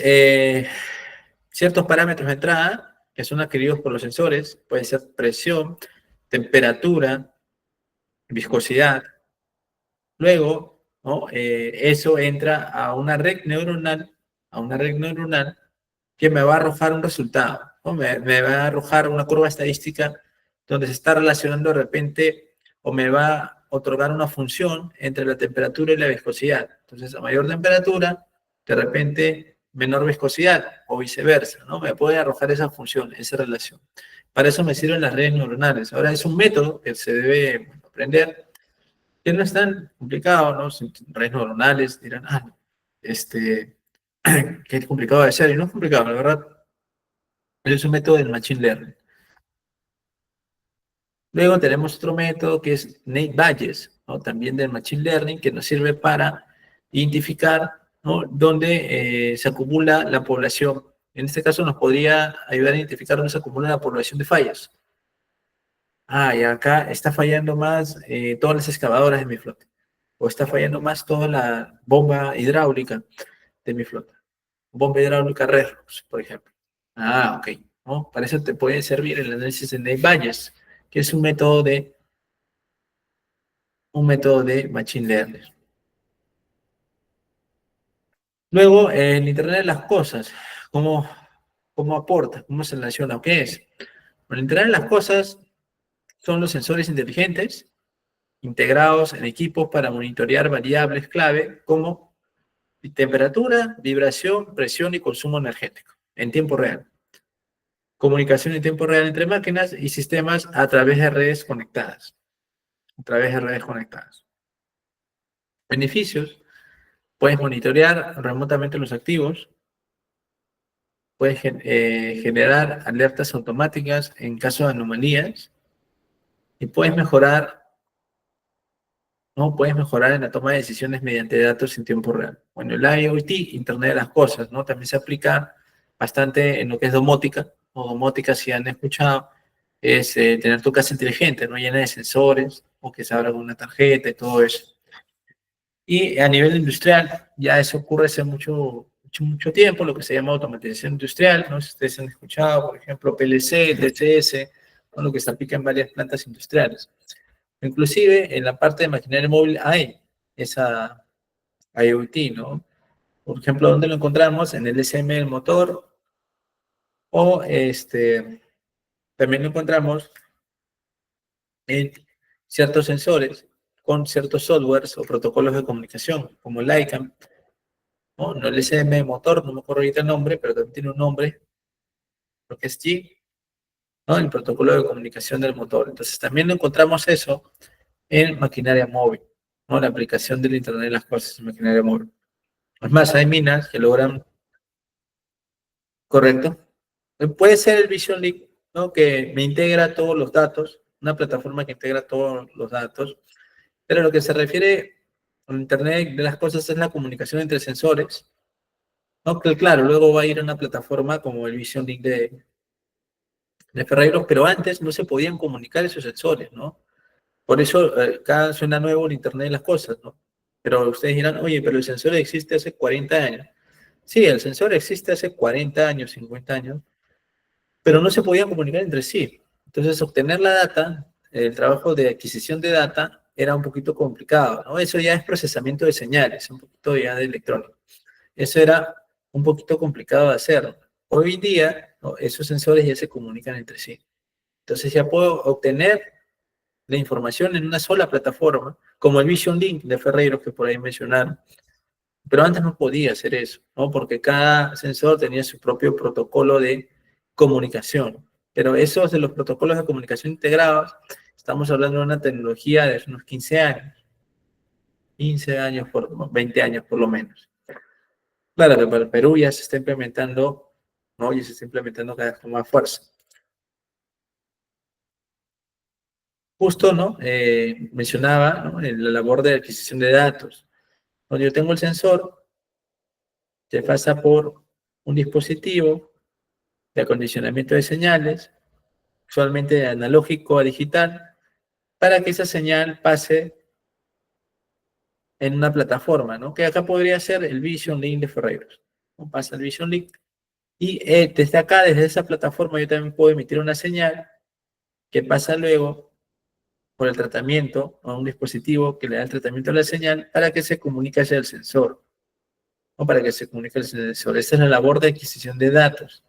ciertos parámetros de entrada que son adquiridos por los sensores, puede ser presión, temperatura, viscosidad. Luego, ¿no? Eso entra a una red neuronal que me va a arrojar un resultado, ¿no? Me va a arrojar una curva estadística donde se está relacionando de repente o me va a otorgar una función entre la temperatura y la viscosidad. Entonces, a mayor temperatura, de repente menor viscosidad o viceversa, ¿no? Me puede arrojar esa función, esa relación. Para eso me sirven las redes neuronales. Ahora, es un método que se debe aprender, que no es tan complicado, ¿no? Redes neuronales dirán, no, que es complicado de hacer, y no es complicado, la verdad, es un método del Machine Learning. Luego tenemos otro método que es Naive Bayes, ¿no? También del Machine Learning, que nos sirve para identificar, ¿no? Dónde se acumula la población. En este caso nos podría ayudar a identificar dónde se acumula la población de fallas. Y acá está fallando más todas las excavadoras de mi flota. O está fallando más toda la bomba hidráulica de mi flota. Bomba hidráulica Redrox, por ejemplo. Ok. ¿No? Para eso te puede servir el análisis de Naive Bayes, que es un método de Machine Learning. Luego, el Internet de las Cosas, ¿cómo aporta? ¿Cómo se relaciona? ¿Qué es? Bueno, el Internet de las Cosas son los sensores inteligentes integrados en equipos para monitorear variables clave como temperatura, vibración, presión y consumo energético en tiempo real. Comunicación en tiempo real entre máquinas y sistemas a través de redes conectadas. A través de redes conectadas. Beneficios. Puedes monitorear remotamente los activos. Puedes generar alertas automáticas en caso de anomalías. Y puedes mejorar, ¿no? Puedes mejorar en la toma de decisiones mediante datos en tiempo real. Bueno, el IoT, Internet de las Cosas, ¿no? También se aplica bastante en lo que es domótica. O domótica, si han escuchado, es tener tu casa inteligente, ¿no? Llena de sensores, o que se abra con una tarjeta y todo eso. Y a nivel industrial, ya eso ocurre hace mucho tiempo, lo que se llama automatización industrial, ¿no? Si ustedes han escuchado, por ejemplo, PLC, TCS, ¿no? Lo que se aplica en varias plantas industriales. Inclusive, en la parte de maquinaria móvil hay esa IoT, ¿no? Por ejemplo, ¿dónde lo encontramos? En el SM del motor, o también lo encontramos en ciertos sensores con ciertos softwares o protocolos de comunicación, como el ICANN, ¿no? No el SM motor, no me acuerdo ahorita el nombre, pero también tiene un nombre, lo que es G, ¿no? El protocolo de comunicación del motor. Entonces también encontramos eso en maquinaria móvil, ¿no? La aplicación del Internet de las cosas en maquinaria móvil. Es más, hay minas que logran, correcto. Puede ser el Vision Link, ¿no? Que me integra todos los datos, una plataforma que integra todos los datos, pero lo que se refiere al Internet de las cosas es la comunicación entre sensores, ¿no? Que claro, luego va a ir a una plataforma como el Vision Link de Ferreiros, pero antes no se podían comunicar esos sensores, ¿no? Por eso acá suena nuevo el Internet de las cosas, ¿no? Pero ustedes dirán, oye, pero el sensor existe hace 40 años. Sí, el sensor existe hace 40 años, 50 años, pero no se podían comunicar entre sí. Entonces, obtener la data, el trabajo de adquisición de data, era un poquito complicado, ¿no? Eso ya es procesamiento de señales, un poquito ya de electrónico. Eso era un poquito complicado de hacer. Hoy en día, ¿no? Esos sensores ya se comunican entre sí. Entonces ya puedo obtener la información en una sola plataforma, como el Vision Link de Ferrero que por ahí mencionaron. Pero antes no podía hacer eso, ¿no? Porque cada sensor tenía su propio protocolo de comunicación. Pero esos de los protocolos de comunicación integrados, estamos hablando de una tecnología de unos 15 años, 20 años por lo menos. Claro que para el Perú ya se está implementando, ¿no? Y se está implementando cada vez con más fuerza. Justo, ¿no? Mencionaba, ¿no? En la labor de adquisición de datos. Cuando yo tengo el sensor, se pasa por un dispositivo de acondicionamiento de señales, usualmente de analógico a digital, para que esa señal pase en una plataforma, ¿no? Que acá podría ser el Vision Link de Ferreiros, ¿no? Pasa el Vision Link y desde acá, desde esa plataforma, yo también puedo emitir una señal que pasa luego por el tratamiento a un dispositivo que le da el tratamiento a la señal para que se comunique hacia el sensor, o para que se comunique al sensor. Esa es la labor de adquisición de datos,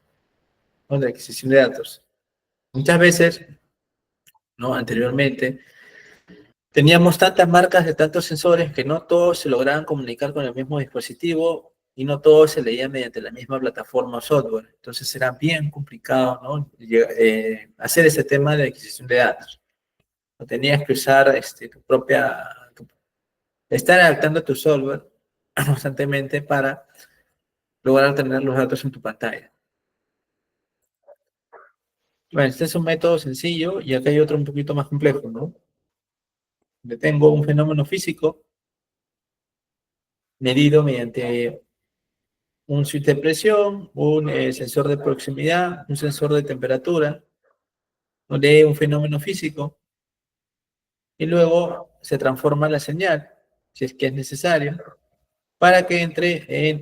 ¿no? De adquisición de datos. Muchas veces, ¿no? Anteriormente, teníamos tantas marcas de tantos sensores que no todos se lograban comunicar con el mismo dispositivo y no todos se leían mediante la misma plataforma o software. Entonces era bien complicado, ¿no? Hacer ese tema de adquisición de datos. No tenías que usar tu propia, estar adaptando tu software constantemente para lograr tener los datos en tu pantalla. Bueno, este es un método sencillo y acá hay otro un poquito más complejo, ¿no? Le tengo un fenómeno físico medido mediante un switch de presión, un sensor de proximidad, un sensor de temperatura, donde un fenómeno físico, y luego se transforma la señal, si es que es necesario, para que entre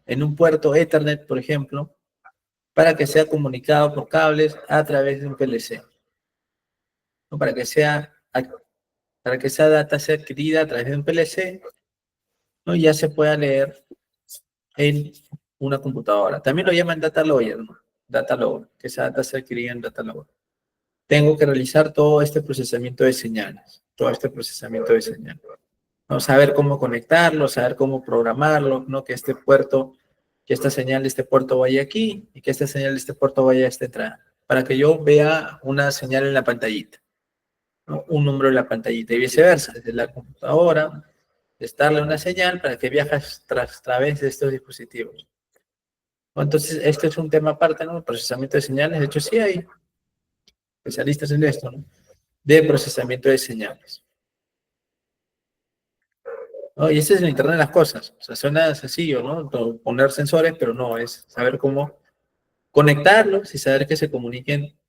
en un puerto Ethernet, por ejemplo, para que sea comunicado por cables a través de un PLC, ¿no? Para que esa data sea adquirida a través de un PLC, ¿no? Y ya se pueda leer en una computadora. También lo llaman data logger, ¿no? Data logger, que esa data se adquiría en data logger. Tengo que realizar todo este procesamiento de señales, todo este procesamiento de señales, ¿no? Saber cómo conectarlo, saber cómo programarlo, ¿no? Que este puerto, que esta señal de este puerto vaya aquí y que esta señal de este puerto vaya a esta entrada, para que yo vea una señal en la pantallita, ¿no? Un número en la pantallita y viceversa, desde la computadora, darle una señal para que viajes a través de estos dispositivos. Entonces, este es un tema aparte, ¿no? Procesamiento de señales. De hecho, sí hay especialistas en esto, ¿no? De procesamiento de señales, ¿no? Y ese es el Internet de las cosas. O sea, suena sencillo, ¿no? Poner sensores, pero no, es saber cómo conectarlos y saber que se comuniquen,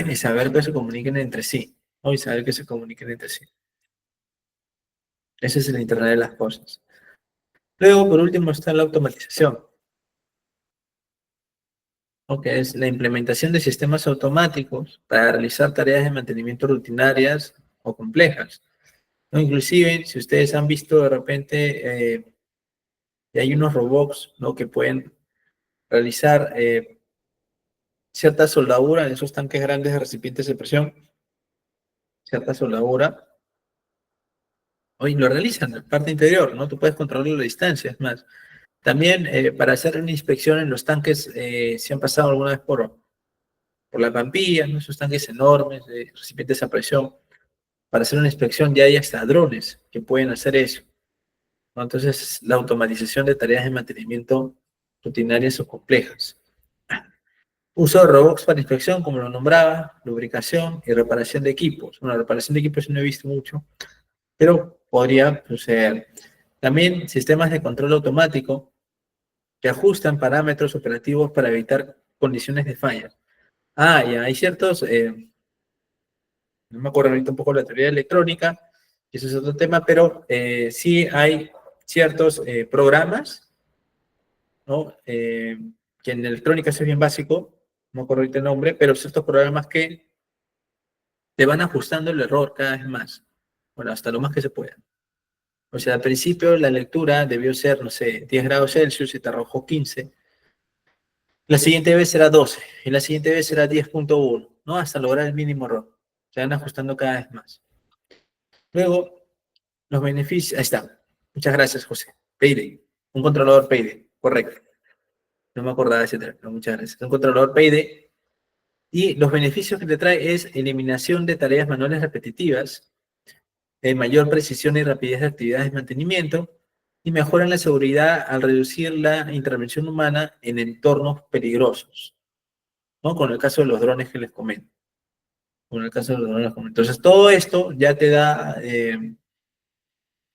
y saber que se comuniquen entre sí, ¿no? Y saber que se comuniquen entre sí. Ese es el Internet de las cosas. Luego, por último, está la automatización, ¿no? Que es la implementación de sistemas automáticos para realizar tareas de mantenimiento rutinarias o complejas, ¿no? Inclusive, si ustedes han visto de repente, hay unos robots, ¿no? Que pueden realizar cierta soldadura en esos tanques grandes de recipientes de presión, cierta soldadura, y lo realizan en la parte interior, ¿no? Tú puedes controlar la distancia, es más. También para hacer una inspección en los tanques, si han pasado alguna vez por la Pampilla, ¿no? Esos tanques enormes de recipientes a presión, para hacer una inspección ya hay hasta drones que pueden hacer eso, ¿no? Entonces, la automatización de tareas de mantenimiento rutinarias o complejas. Uso de robots para inspección, como lo nombraba, lubricación y reparación de equipos. Bueno, reparación de equipos no he visto mucho, pero podría suceder. También sistemas de control automático que ajustan parámetros operativos para evitar condiciones de falla. Ya, hay ciertos, no me acuerdo ahorita un poco la teoría electrónica, y eso es otro tema, pero sí hay ciertos programas, ¿no? Que en electrónica es bien básico, no me acuerdo ahorita el nombre, pero ciertos programas que te van ajustando el error cada vez más, bueno, hasta lo más que se pueda. O sea, al principio la lectura debió ser, no sé, 10 grados Celsius y te arrojó 15, La siguiente vez será 12 y la siguiente vez será 10.1, ¿no? Hasta lograr el mínimo error. Se van ajustando cada vez más. Luego, los beneficios, ahí está. Muchas gracias, José. Payday, un controlador Payday, correcto. No me acordaba de ese término, muchas gracias. Un controlador Payday. Y los beneficios que te trae es eliminación de tareas manuales repetitivas, mayor precisión y rapidez de actividades de mantenimiento, y mejoran la seguridad al reducir la intervención humana en entornos peligrosos, ¿no? Con el caso de los drones que les comento. Con el caso de los drones les comento. Entonces, todo esto ya te da,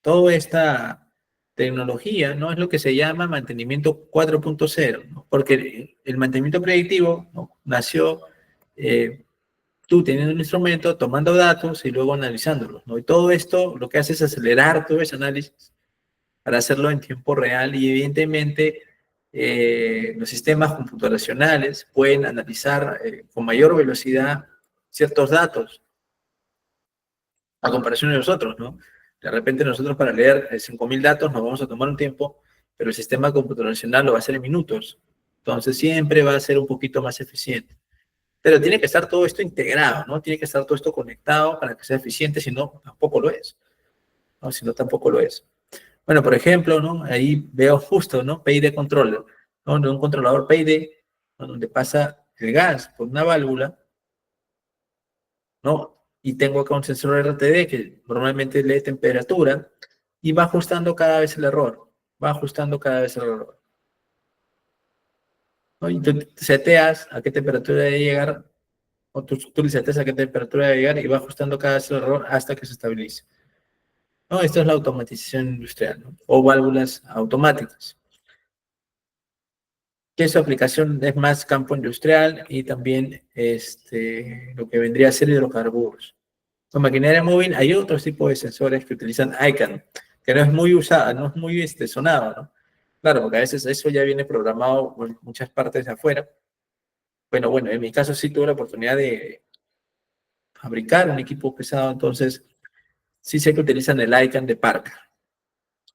toda esta tecnología, ¿no? Es lo que se llama mantenimiento 4.0, ¿no? Porque el mantenimiento predictivo, ¿no? Nació tú teniendo un instrumento, tomando datos y luego analizándolos, ¿no? Y todo esto lo que hace es acelerar todo ese análisis para hacerlo en tiempo real y evidentemente los sistemas computacionales pueden analizar con mayor velocidad ciertos datos a comparación de nosotros, ¿no? De repente nosotros para leer 5.000 datos nos vamos a tomar un tiempo, pero el sistema computacional lo va a hacer en minutos. Entonces siempre va a ser un poquito más eficiente. Pero tiene que estar todo esto integrado, ¿no? Tiene que estar todo esto conectado para que sea eficiente, si no, tampoco lo es. ¿No? Si no, tampoco lo es. Bueno, por ejemplo, ¿no? Ahí veo justo, ¿no? PID controller, ¿no? De un controlador PID, ¿no? Donde pasa el gas por una válvula, ¿no? Y tengo acá un sensor RTD que normalmente lee temperatura y va ajustando cada vez el error. Va ajustando cada vez el error. ¿No? Y tú seteas a qué temperatura debe llegar, o tú le seteas a qué temperatura debe llegar y va ajustando cada vez el error hasta que se estabilice. ¿No? Esto es la automatización industrial, ¿no? O válvulas automáticas, que su aplicación es más campo industrial y también lo que vendría a ser hidrocarburos. Con maquinaria móvil hay otros tipos de sensores que utilizan ICANN, que no es muy usada, no es muy sonado, ¿no? Claro, porque a veces eso ya viene programado en muchas partes de afuera. Bueno, en mi caso sí tuve la oportunidad de fabricar un equipo pesado, entonces sí sé que utilizan el ICANN de Parker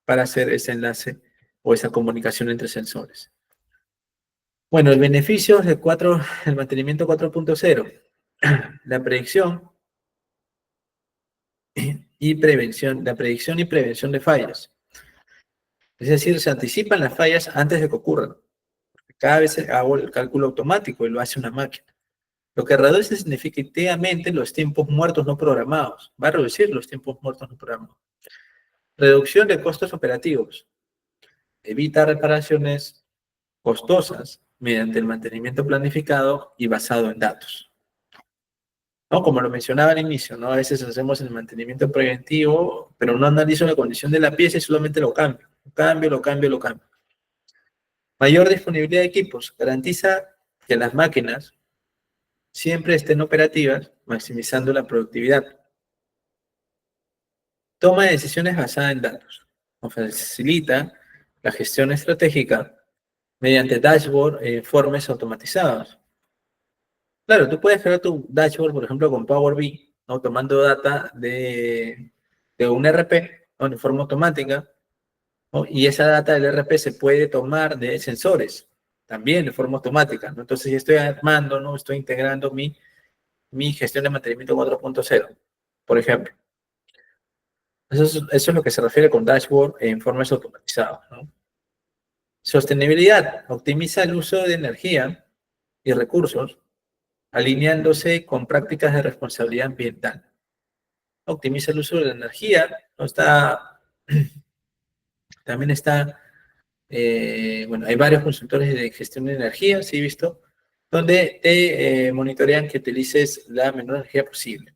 para hacer ese enlace o esa comunicación entre sensores. Bueno, el beneficio el mantenimiento 4.0, la predicción la predicción y prevención de fallas. Es decir, se anticipan las fallas antes de que ocurran. Cada vez hago el cálculo automático y lo hace una máquina. Lo que reduce significativamente los tiempos muertos no programados. Va a reducir los tiempos muertos no programados. Reducción de costos operativos. Evita reparaciones costosas mediante el mantenimiento planificado y basado en datos. ¿No? Como lo mencionaba al inicio, ¿no? A veces hacemos el mantenimiento preventivo, pero no analizo la condición de la pieza y solamente lo cambio. Lo cambio, lo cambio, lo cambio. Mayor disponibilidad de equipos. Garantiza que las máquinas siempre estén operativas, maximizando la productividad. Toma de decisiones basada en datos. Facilita la gestión estratégica mediante dashboard e informes automatizados. Claro, tú puedes crear tu dashboard, por ejemplo, con Power BI, ¿no? Tomando data de un RP, ¿no? De forma automática, ¿no? Y esa data del RP se puede tomar de sensores, también de forma automática, ¿no? Entonces, yo estoy armando, ¿no? Estoy integrando mi gestión de mantenimiento 4.0, por ejemplo. Eso es lo que se refiere con dashboard e informes automatizados, ¿no? Sostenibilidad, optimiza el uso de energía y recursos, alineándose con prácticas de responsabilidad ambiental. Optimiza el uso de la energía, ¿no? También está, bueno, hay varios consultores de gestión de energía, sí he visto, donde te monitorean que utilices la menor energía posible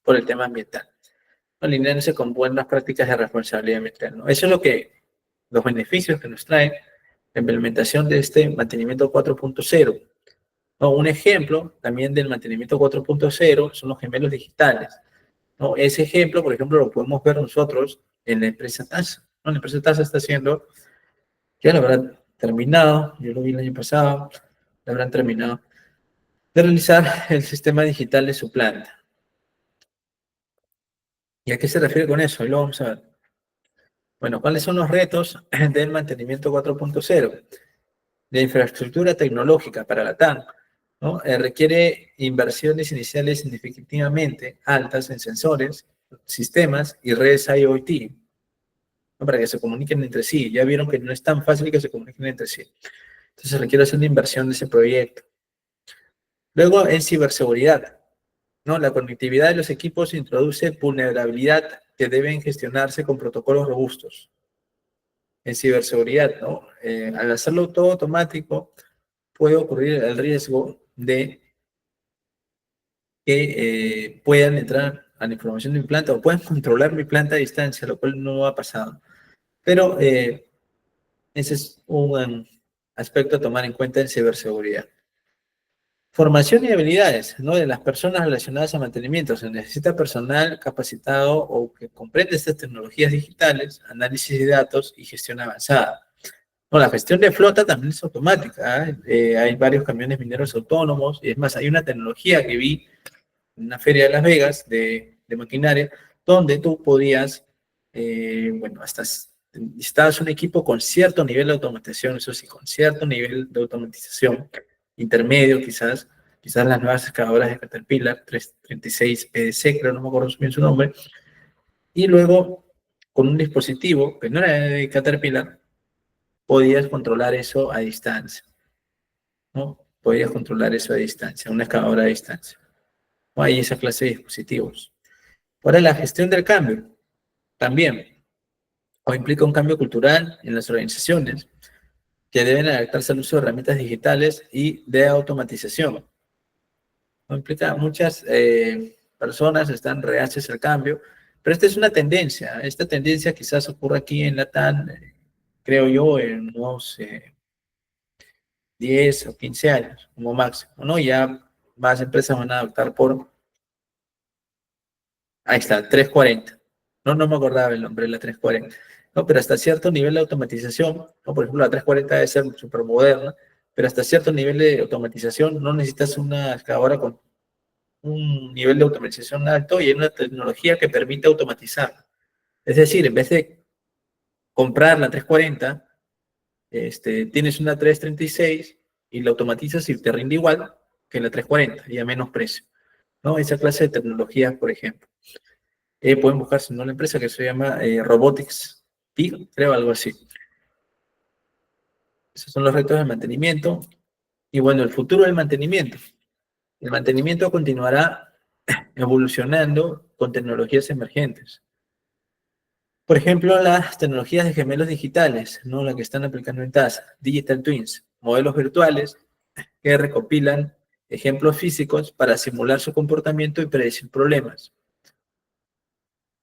por el tema ambiental, ¿no? Alineándose con buenas prácticas de responsabilidad ambiental, ¿no? Eso es los beneficios que nos trae la implementación de este mantenimiento 4.0. ¿No? Un ejemplo también del mantenimiento 4.0 son los gemelos digitales, ¿no? Ese ejemplo, por ejemplo, lo podemos ver nosotros en la empresa TASA, ¿no? La empresa TASA está haciendo, ya lo habrán terminado, yo lo vi el año pasado, lo habrán terminado, de realizar el sistema digital de su planta. ¿Y a qué se refiere con eso? Ahí lo vamos a ver. Bueno, ¿cuáles son los retos del mantenimiento 4.0? de infraestructura tecnológica para la TAM, ¿no? Requiere inversiones iniciales significativamente altas en sensores, sistemas y redes IoT, ¿no? Para que se comuniquen entre sí. Ya vieron que no es tan fácil que se comuniquen entre sí. Entonces requiere hacer una inversión de ese proyecto. Luego, en ciberseguridad, ¿no? La conectividad de los equipos introduce vulnerabilidad que deben gestionarse con protocolos robustos. En ciberseguridad, ¿no? Al hacerlo todo automático, puede ocurrir el riesgo de que puedan entrar a la información de mi planta o puedan controlar mi planta a distancia, lo cual no ha pasado. Pero ese es un aspecto a tomar en cuenta en ciberseguridad. Formación y habilidades, ¿no? De las personas relacionadas a mantenimiento. Se necesita personal capacitado o que comprenda estas tecnologías digitales, análisis de datos y gestión avanzada. No, la gestión de flota también es automática, ¿eh? Hay varios camiones mineros autónomos y es más, hay una tecnología que vi en una feria de Las Vegas de maquinaria donde tú podías, bueno, hasta necesitabas un equipo con cierto nivel de automatización, eso sí, con cierto nivel de automatización, intermedio quizás las nuevas excavadoras de Caterpillar, 336 PDC, creo, no me acuerdo bien su nombre, y luego con un dispositivo que no era de Caterpillar, podías controlar eso a distancia, ¿no? Podías controlar eso a distancia, una excavadora a distancia. ¿No? Hay esa clase de dispositivos. Ahora, la gestión del cambio también, o implica un cambio cultural en las organizaciones que deben adaptarse al uso de herramientas digitales y de automatización. No implica muchas personas están reacias al cambio, pero esta es una tendencia. Esta tendencia quizás ocurra aquí en Latam, creo yo, en unos 10 o 15 años como máximo, ¿no? Ya más empresas van a adoptar por, ahí está, 340. No, no me acordaba el nombre de la 340. No, pero hasta cierto nivel de automatización, ¿no? Por ejemplo, la 340 debe ser súper moderna, pero hasta cierto nivel de automatización no necesitas una excavadora con un nivel de automatización alto y hay una tecnología que permite automatizar. Es decir, en vez de comprar la 340, tienes una 336 y la automatizas y te rinde igual que la 340 y a menos precio, ¿no? Esa clase de tecnologías, por ejemplo. Pueden buscarse en una empresa que se llama Robotics PIG, creo, algo así. Esos son los retos de mantenimiento. Y bueno, el futuro del mantenimiento. El mantenimiento continuará evolucionando con tecnologías emergentes. Por ejemplo, las tecnologías de gemelos digitales, ¿no? La que están aplicando en TAS, Digital Twins, modelos virtuales que recopilan ejemplos físicos para simular su comportamiento y predecir problemas,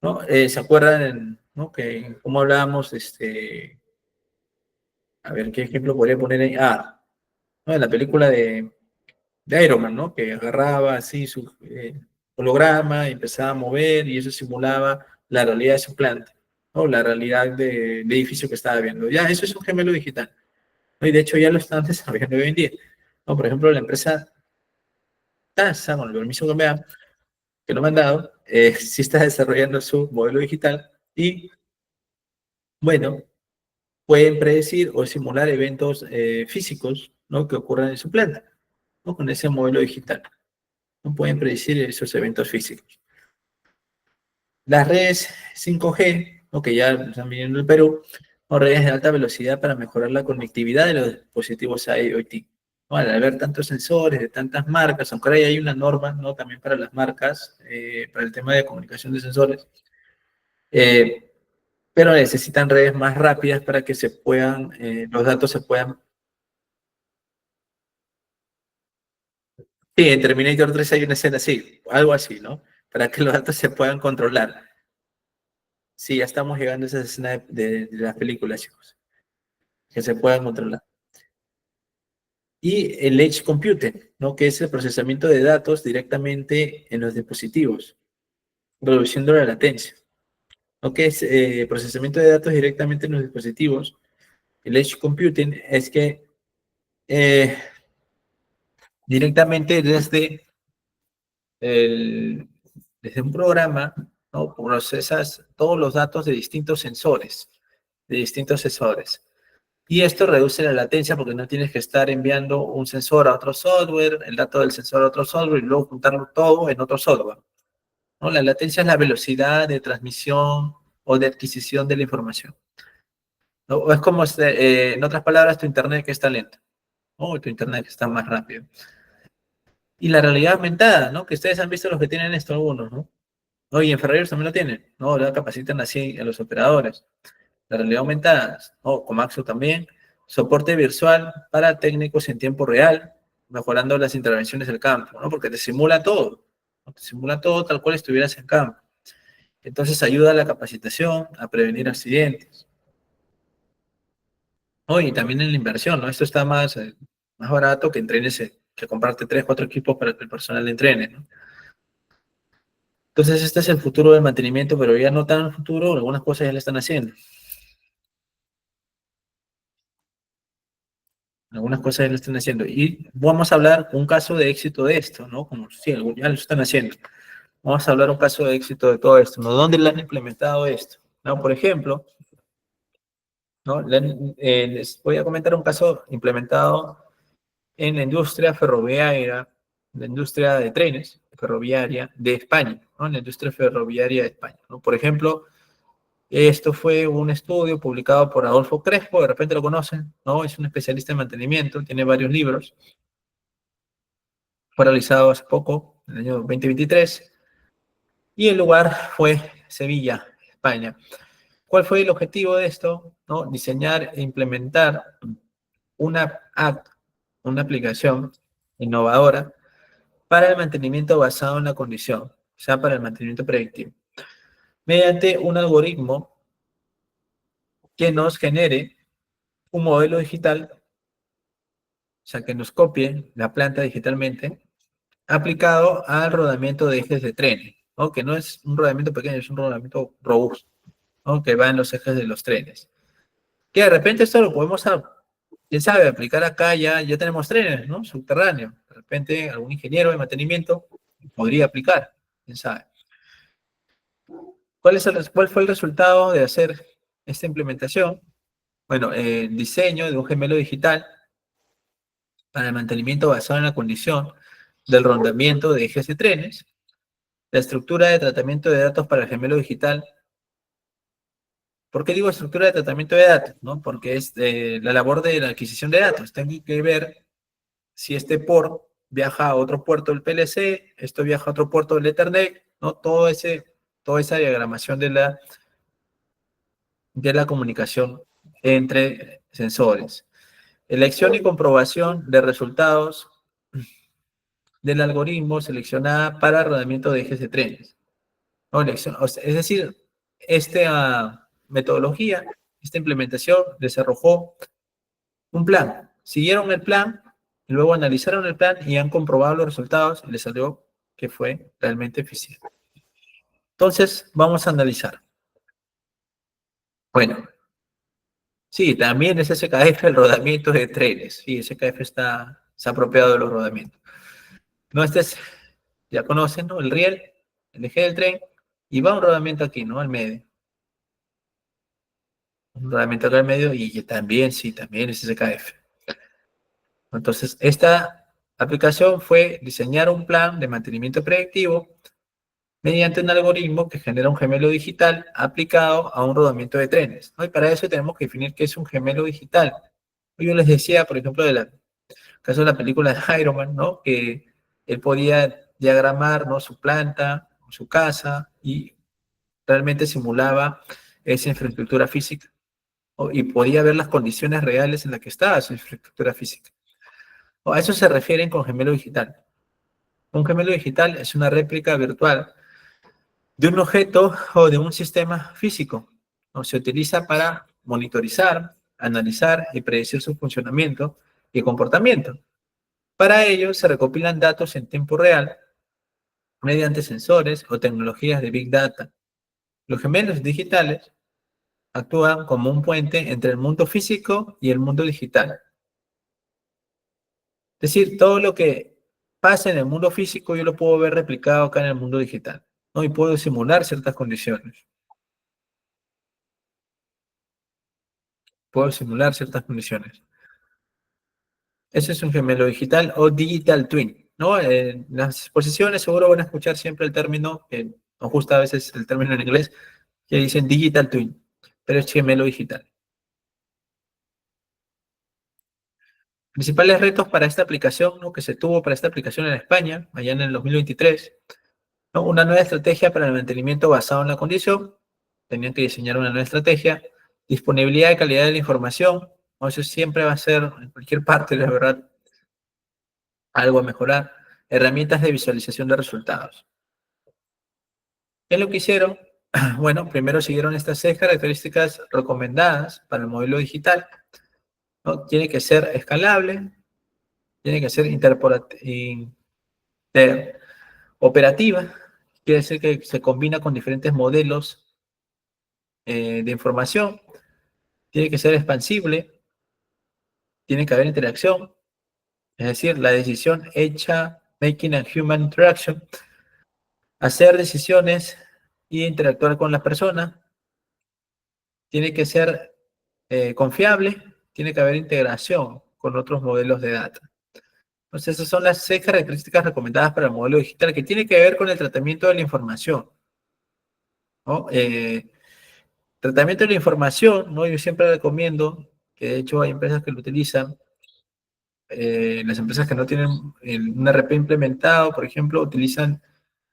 ¿no? ¿Se acuerdan, ¿no? Que como hablábamos, a ver, ¿qué ejemplo podría poner ahí? ¿No? En la película de Iron Man, ¿no? Que agarraba así su holograma y empezaba a mover y eso simulaba la realidad de su planta, ¿no? La realidad del edificio que estaba viendo. Ya, eso es un gemelo digital, ¿no? Y de hecho ya lo están desarrollando hoy en día, ¿no? Por ejemplo, la empresa TASA, con el permiso que me da, que lo me han dado, sí está desarrollando su modelo digital y, bueno, pueden predecir o simular eventos físicos, ¿no? Que ocurran en su planta, ¿no? Con ese modelo digital. No pueden predecir esos eventos físicos. Las redes 5G, ¿no? Que ya están viniendo en el Perú, son redes de alta velocidad para mejorar la conectividad de los dispositivos IoT. ¿No? Al haber tantos sensores de tantas marcas, aunque ahora hay una norma, ¿no? También para las marcas, para el tema de comunicación de sensores, eh, pero necesitan redes más rápidas para que se puedan, los datos se puedan. Sí, en Terminator 3 hay una escena así, algo así, ¿no? Para que los datos se puedan controlar. Sí, ya estamos llegando a esa escena de las películas, chicos, que se puedan controlar. Y el Edge Computing, ¿no? Que es el procesamiento de datos directamente en los dispositivos, reduciendo la latencia. ¿No? Que es procesamiento de datos directamente en los dispositivos. El Edge Computing es que eh, directamente el, desde un programa, ¿no? Procesas todos los datos de distintos sensores, de distintos sensores. Y esto reduce la latencia porque no tienes que estar enviando un sensor a otro software, el dato del sensor a otro software y luego juntarlo todo en otro software, ¿no? La latencia es la velocidad de transmisión o de adquisición de la información, ¿no? O es como, en otras palabras, tu internet que está lento, o tu internet que está más rápido. Y la realidad aumentada, ¿no? Que ustedes han visto los que tienen esto algunos, ¿no? Oye, en Ferrovial también lo tienen, ¿no? La capacitan así a los operadores. La realidad aumentada, ¿no? Comaxo también. Soporte virtual para técnicos en tiempo real, mejorando las intervenciones del campo, ¿no? Porque te simula todo, ¿no? Te simula todo tal cual estuvieras en campo. Entonces ayuda a la capacitación, a prevenir accidentes. ¿No? Y también en la inversión, ¿no? Esto está más barato que entrenes, que comprarte 3, 4 equipos para que el personal entrene, ¿no? Entonces este es el futuro del mantenimiento, pero ya no tan futuro, algunas cosas ya le están haciendo. Algunas cosas ya lo están haciendo. Y vamos a hablar un caso de éxito de esto, ¿no? Como sí, ya lo están haciendo. Vamos a hablar un caso de éxito de todo esto, ¿no? ¿Dónde le han implementado esto? ¿No? Por ejemplo, ¿no? Les voy a comentar un caso implementado en la industria ferroviaria, la industria de trenes ferroviaria de España, ¿no? En la industria ferroviaria de España, ¿no? Por ejemplo, esto fue un estudio publicado por Adolfo Crespo, de repente lo conocen, ¿no? Es un especialista en mantenimiento, tiene varios libros. Fue realizado hace poco, en el año 2023, y el lugar fue Sevilla, España. ¿Cuál fue el objetivo de esto? ¿No? Diseñar e implementar una app, una aplicación innovadora para el mantenimiento basado en la condición, o sea, para el mantenimiento predictivo, mediante un algoritmo que nos genere un modelo digital, o sea, que nos copie la planta digitalmente, aplicado al rodamiento de ejes de trenes, ¿no? Que no es un rodamiento pequeño, es un rodamiento robusto, ¿no? Que va en los ejes de los trenes. Que de repente esto lo podemos, quién sabe, aplicar acá, ya tenemos trenes, ¿no? Subterráneos. De repente algún ingeniero de mantenimiento podría aplicar, quién sabe. ¿Cuál fue el resultado de hacer esta implementación? Bueno, el diseño de un gemelo digital para el mantenimiento basado en la condición del rondamiento de ejes de trenes, la estructura de tratamiento de datos para el gemelo digital. ¿Por qué digo estructura de tratamiento de datos? ¿No? Porque es la labor de la adquisición de datos. Tengo que ver si este port viaja a otro puerto del PLC, esto viaja a otro puerto del Ethernet, ¿no? Toda esa diagramación de la comunicación entre sensores. Elección y comprobación de resultados del algoritmo seleccionada para rodamiento de ejes de trenes. ¿No? Es decir, esta metodología, esta implementación desarrolló un plan. Siguieron el plan, y luego analizaron el plan y han comprobado los resultados y les salió que fue realmente eficiente. Entonces, vamos a analizar. Bueno, sí, también es SKF el rodamiento de trenes. Sí, SKF se ha apropiado de los rodamientos. No, ya conocen, ¿no? El riel, el eje del tren, y va un rodamiento aquí, ¿no? Al medio. Un rodamiento acá al medio y también, sí, también es SKF. Entonces, esta aplicación fue diseñar un plan de mantenimiento predictivo mediante un algoritmo que genera un gemelo digital aplicado a un rodamiento de trenes, ¿no? Y para eso tenemos que definir qué es un gemelo digital. Yo les decía, por ejemplo, del caso de la película de Iron Man, ¿no? Que él podía diagramar, ¿no? Su planta, su casa, y realmente simulaba esa infraestructura física, ¿no? Y podía ver las condiciones reales en las que estaba su infraestructura física. ¿No? A eso se refieren con gemelo digital. Un gemelo digital es una réplica virtual de un objeto o de un sistema físico, ¿no? Se utiliza para monitorizar, analizar y predecir su funcionamiento y comportamiento. Para ello se recopilan datos en tiempo real mediante sensores o tecnologías de Big Data. Los gemelos digitales actúan como un puente entre el mundo físico y el mundo digital. Es decir, todo lo que pasa en el mundo físico yo lo puedo ver replicado acá en el mundo digital, ¿no? Y puedo simular ciertas condiciones. Puedo simular ciertas condiciones. Ese es un gemelo digital o digital twin, ¿no? En las exposiciones seguro van a escuchar siempre el término, que nos gusta a veces el término en inglés, que dicen digital twin, pero es gemelo digital. Principales retos para esta aplicación, ¿no? Que se tuvo para esta aplicación en España, allá en el 2023, ¿no? Una nueva estrategia para el mantenimiento basado en la condición. Tenían que diseñar una nueva estrategia. Disponibilidad y calidad de la información, ¿no? Eso siempre va a ser, en cualquier parte, la verdad, algo a mejorar. Herramientas de visualización de resultados. ¿Qué es lo que hicieron? Bueno, primero siguieron estas 6 características recomendadas para el modelo digital, ¿no? Tiene que ser escalable, tiene que ser interoperativa, quiere decir que se combina con diferentes modelos de información, tiene que ser expansible, tiene que haber interacción, es decir, la decisión hecha, making a human interaction, hacer decisiones y interactuar con las personas, tiene que ser confiable, tiene que haber integración con otros modelos de data. Entonces, esas son las 6 características recomendadas para el modelo digital que tiene que ver con el tratamiento de la información, ¿no? Tratamiento de la información, ¿no? Yo siempre recomiendo, que de hecho hay empresas que lo utilizan, las empresas que no tienen un RP implementado, por ejemplo, utilizan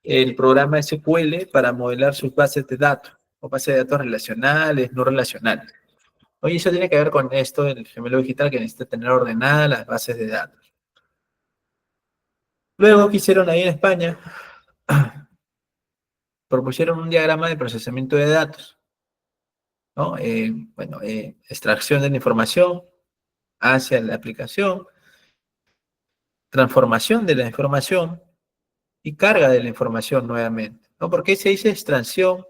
el programa SQL para modelar sus bases de datos, o bases de datos relacionales, no relacionales. Oye, eso tiene que ver con esto del gemelo digital, que necesita tener ordenadas las bases de datos. Luego, ¿qué hicieron ahí en España? Propusieron un diagrama de procesamiento de datos, ¿no? Bueno, extracción de la información hacia la aplicación, transformación de la información y carga de la información nuevamente, ¿no? ¿Por qué se dice extracción,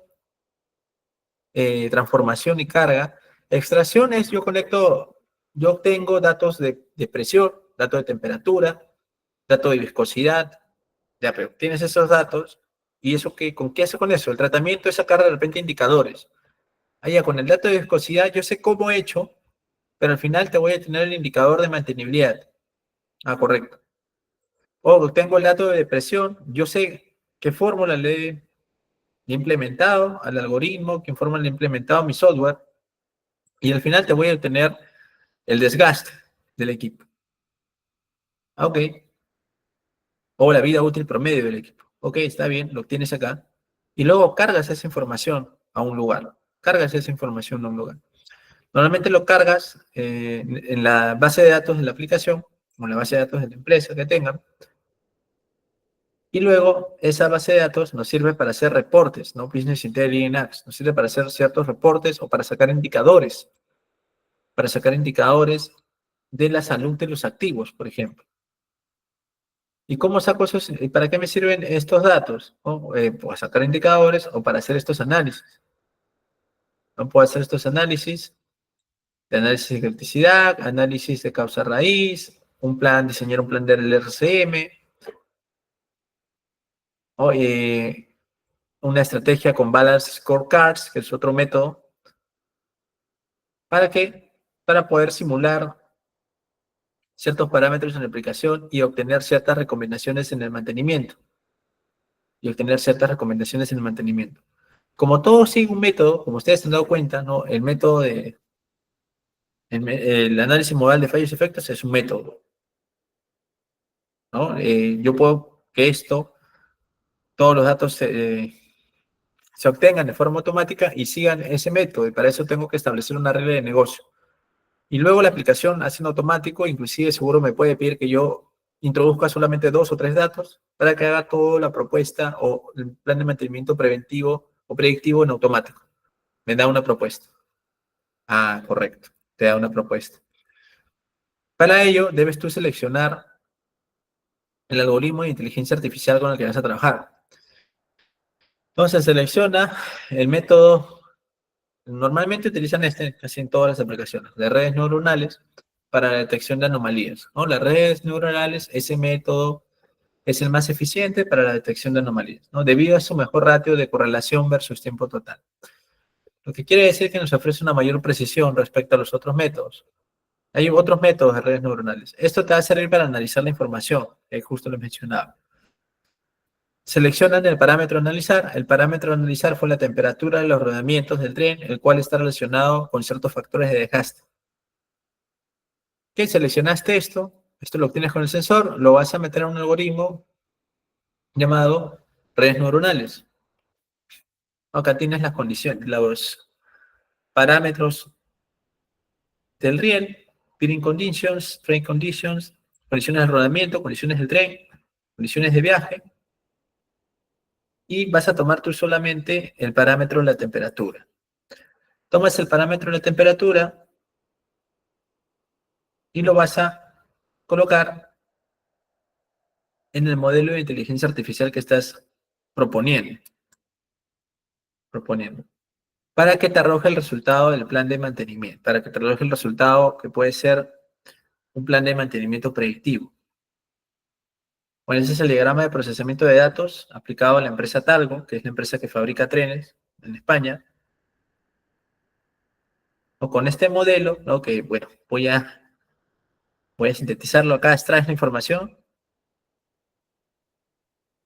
transformación y carga? Extracción es yo obtengo datos de presión, datos de temperatura, datos de viscosidad, ya, pero tienes esos datos, ¿y eso qué, con qué hace con eso? El tratamiento es sacar de repente indicadores. Allá con el dato de viscosidad yo sé cómo he hecho, pero al final te voy a tener el indicador de mantenibilidad. Ah, correcto. O tengo el dato de presión, yo sé qué fórmula le he implementado al algoritmo, qué fórmula le he implementado a mi software, y al final te voy a obtener el desgaste del equipo. Ah, ok. O la vida útil promedio del equipo. Ok, está bien, lo tienes acá. Y luego cargas esa información a un lugar. Cargas esa información a un lugar. Normalmente lo cargas en la base de datos de la aplicación o en la base de datos de la empresa que tengan. Y luego esa base de datos nos sirve para hacer reportes, ¿no? Business Intelligence Apps. Nos sirve para hacer ciertos reportes o para sacar indicadores de la salud de los activos, por ejemplo. ¿Y cómo saco esos? ¿Y para qué me sirven estos datos? ¿No? Para sacar indicadores o para hacer estos análisis. ¿No? Puedo hacer estos análisis de análisis de criticidad, análisis de causa raíz, diseñar un plan del RCM, o una estrategia con Balance Scorecards, que es otro método. ¿Para qué? Para poder simular ciertos parámetros en la aplicación y obtener ciertas recomendaciones en el mantenimiento. Como todo sigue un método, como ustedes se han dado cuenta, ¿no? El método el análisis modal de fallos y efectos es un método, ¿no? Yo puedo que todos los datos se obtengan de forma automática y sigan ese método, y para eso tengo que establecer una regla de negocio. Y luego la aplicación hace en automático, inclusive seguro me puede pedir que yo introduzca solamente 2 o 3 datos para que haga toda la propuesta o el plan de mantenimiento preventivo o predictivo en automático. Me da una propuesta. Ah, correcto. Te da una propuesta. Para ello, debes tú seleccionar el algoritmo de inteligencia artificial con el que vas a trabajar. Entonces, selecciona el método. Normalmente utilizan casi en todas las aplicaciones, de redes neuronales para la detección de anomalías, ¿no? Las redes neuronales, ese método es el más eficiente para la detección de anomalías, ¿no? Debido a su mejor ratio de correlación versus tiempo total. Lo que quiere decir que nos ofrece una mayor precisión respecto a los otros métodos. Hay otros métodos de redes neuronales. Esto te va a servir para analizar la información, que justo lo mencionaba. Seleccionan el parámetro a analizar. El parámetro a analizar fue la temperatura de los rodamientos del tren, el cual está relacionado con ciertos factores de desgaste. ¿Qué? Seleccionaste esto lo obtienes con el sensor, lo vas a meter a un algoritmo llamado redes neuronales. Acá tienes las condiciones, los parámetros del riel, peering conditions, train conditions, condiciones de rodamiento, condiciones del tren, condiciones de viaje, y vas a tomar tú solamente el parámetro de la temperatura. Tomas el parámetro de la temperatura y lo vas a colocar en el modelo de inteligencia artificial que estás proponiendo. Para que te arroje el resultado del plan de mantenimiento, para que te arroje el resultado que puede ser un plan de mantenimiento predictivo. Bueno, ese es el diagrama de procesamiento de datos aplicado a la empresa Talgo, que es la empresa que fabrica trenes en España. O con este modelo, ¿no? Que bueno, voy a sintetizarlo acá, extraes la información,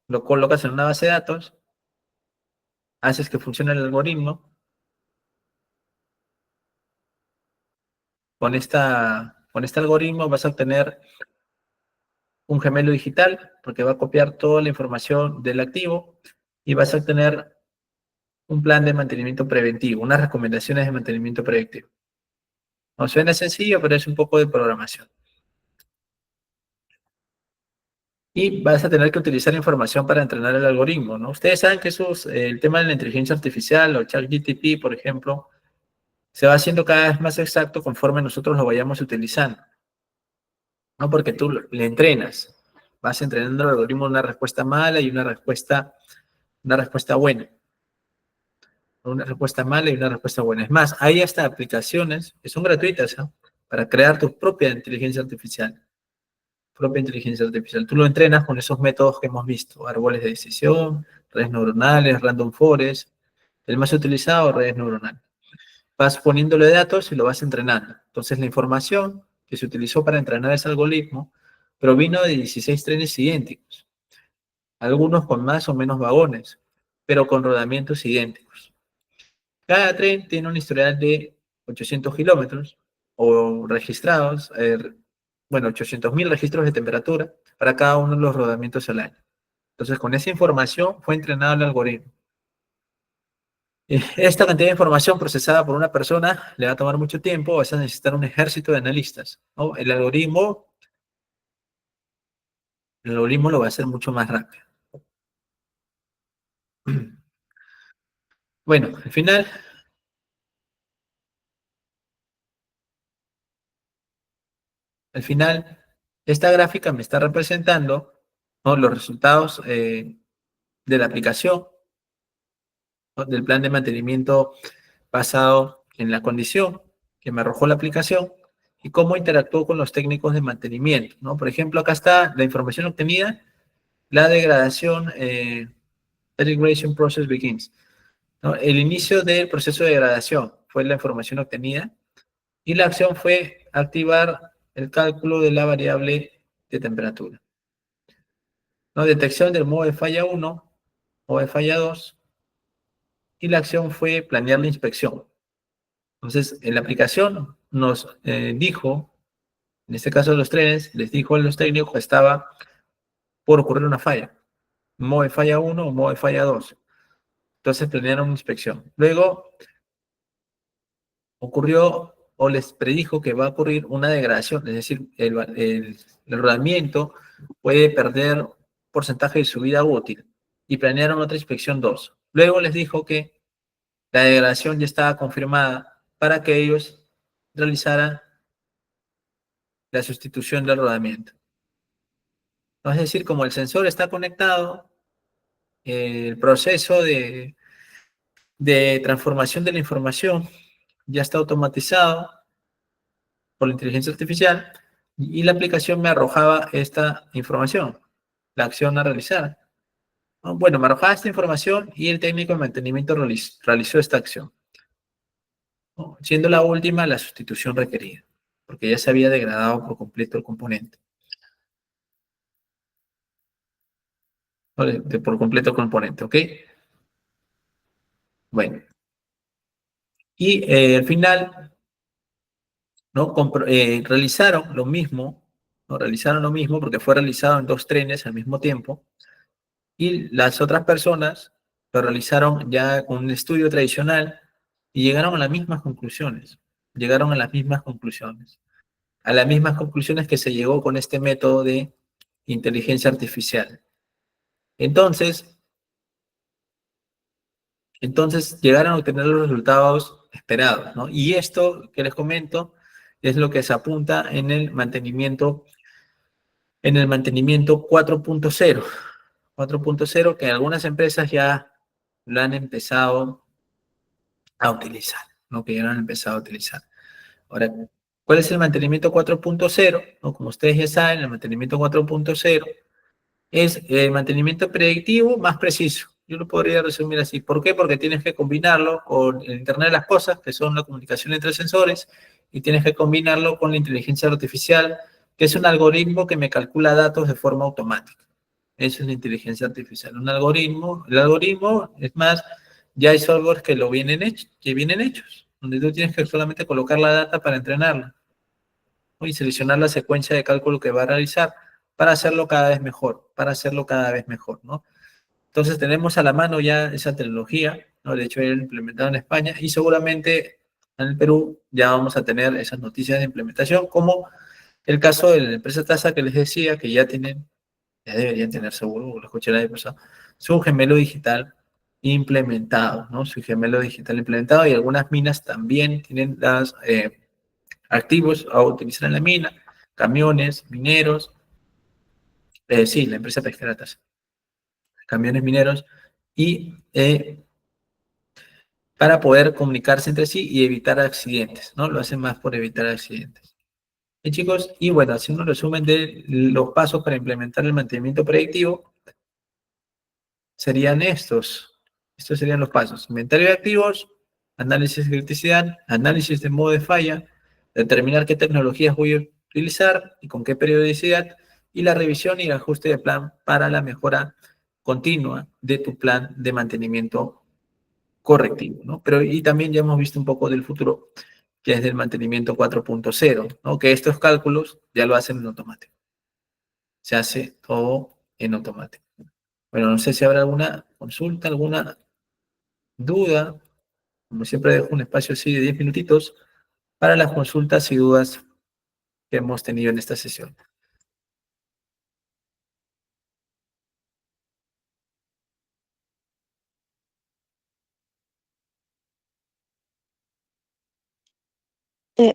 lo colocas en una base de datos, haces que funcione el algoritmo. Con este algoritmo vas a obtener un gemelo digital, porque va a copiar toda la información del activo y vas a obtener un plan de mantenimiento preventivo, unas recomendaciones de mantenimiento preventivo. No suena sencillo, pero es un poco de programación. Y vas a tener que utilizar información para entrenar el algoritmo, ¿no? Ustedes saben que el tema de la inteligencia artificial o ChatGPT, por ejemplo, se va haciendo cada vez más exacto conforme nosotros lo vayamos utilizando. No porque tú le entrenas, vas entrenando el algoritmo una respuesta mala y una respuesta buena. Una respuesta mala y una respuesta buena. Es más, hay hasta aplicaciones que son gratuitas, ¿eh? Para crear tu propia inteligencia artificial. Tú lo entrenas con esos métodos que hemos visto, árboles de decisión, redes neuronales, random forest, el más utilizado, redes neuronales. Vas poniéndole datos y lo vas entrenando. Entonces la información que se utilizó para entrenar ese algoritmo provino de 16 trenes idénticos, algunos con más o menos vagones, pero con rodamientos idénticos. Cada tren tiene un historial de 800 kilómetros o registrados, 800.000 registros de temperatura para cada uno de los rodamientos al año. Entonces, con esa información fue entrenado el algoritmo. Esta cantidad de información procesada por una persona le va a tomar mucho tiempo, vas a necesitar un ejército de analistas, ¿no? El algoritmo lo va a hacer mucho más rápido. Bueno, al final, esta gráfica me está representando, ¿no? Los resultados de la aplicación, ¿no? Del plan de mantenimiento basado en la condición que me arrojó la aplicación y cómo interactuó con los técnicos de mantenimiento, ¿no? Por ejemplo, acá está la información obtenida, la degradación, the degradation process begins, ¿no? El inicio del proceso de degradación fue la información obtenida y la acción fue activar el cálculo de la variable de temperatura, ¿no? Detección del modo de falla 1 o de falla 2 y la acción fue planear la inspección. Entonces, en la aplicación nos dijo, en este caso de los trenes, les dijo a los técnicos que estaba por ocurrir una falla, modo de falla 1 o modo de falla 2. Entonces planearon una inspección. Luego ocurrió o les predijo que va a ocurrir una degradación, es decir, el rodamiento puede perder porcentaje de su vida útil y planearon otra inspección 2. Luego les dijo que la degradación ya estaba confirmada para que ellos realizaran la sustitución del rodamiento. Es decir, como el sensor está conectado, el proceso de transformación de la información ya está automatizado por la inteligencia artificial y la aplicación me arrojaba esta información, la acción a realizar. Bueno, me arrojaba esta información y el técnico de mantenimiento realizó esta acción. ¿no? Siendo la última la sustitución requerida, porque ya se había degradado por completo el componente. ¿Vale? Por completo el componente, ¿ok? Bueno, y al final, ¿no? Realizaron lo mismo, ¿no? Realizaron lo mismo porque fue realizado en 2 trenes al mismo tiempo, y las otras personas lo realizaron ya con un estudio tradicional y llegaron a las mismas conclusiones. Llegaron a las mismas conclusiones. A las mismas conclusiones que se llegó con este método de inteligencia artificial. Entonces, llegaron a obtener los resultados esperados, ¿no? Y esto que les comento es lo que se apunta en el mantenimiento 4.0. 4.0 que algunas empresas ya lo han empezado a utilizar, ¿no? Que ya lo han empezado a utilizar. Ahora, ¿cuál es el mantenimiento 4.0? ¿No? Como ustedes ya saben, el mantenimiento 4.0 es el mantenimiento predictivo más preciso. Yo lo podría resumir así. ¿Por qué? Porque tienes que combinarlo con el Internet de las Cosas, que son la comunicación entre sensores, y tienes que combinarlo con la inteligencia artificial, que es un algoritmo que me calcula datos de forma automática. Eso es la inteligencia artificial. Un algoritmo, el algoritmo, es más, ya hay softwares que vienen hechos, donde tú tienes que solamente colocar la data para entrenarla, ¿no? Y seleccionar la secuencia de cálculo que va a realizar para hacerlo cada vez mejor, ¿no? Entonces tenemos a la mano ya esa tecnología, ¿no? De hecho, ya implementada en España y seguramente en el Perú ya vamos a tener esas noticias de implementación, como el caso de la empresa TASA que les decía, que ya deberían tener seguro, lo escuché la vez pasada, su gemelo digital implementado, ¿no? Su gemelo digital implementado y algunas minas también tienen los activos a utilizar en la mina, camiones, mineros, sí, la empresa pesquera TASA, camiones mineros, y para poder comunicarse entre sí y evitar accidentes, ¿no? Lo hacen más por evitar accidentes. Y chicos, y bueno, haciendo un resumen de los pasos para implementar el mantenimiento predictivo, serían estos. Estos serían los pasos. Inventario de activos, análisis de criticidad, análisis de modo de falla, determinar qué tecnologías voy a utilizar y con qué periodicidad, y la revisión y el ajuste de plan para la mejora continua de tu plan de mantenimiento correctivo, ¿no? Pero y también ya hemos visto un poco del futuro, que es del mantenimiento 4.0, ¿no? Que estos cálculos ya lo hacen en automático. Se hace todo en automático. Bueno, no sé si habrá alguna consulta, alguna duda. Como siempre dejo un espacio así de 10 minutitos para las consultas y dudas que hemos tenido en esta sesión.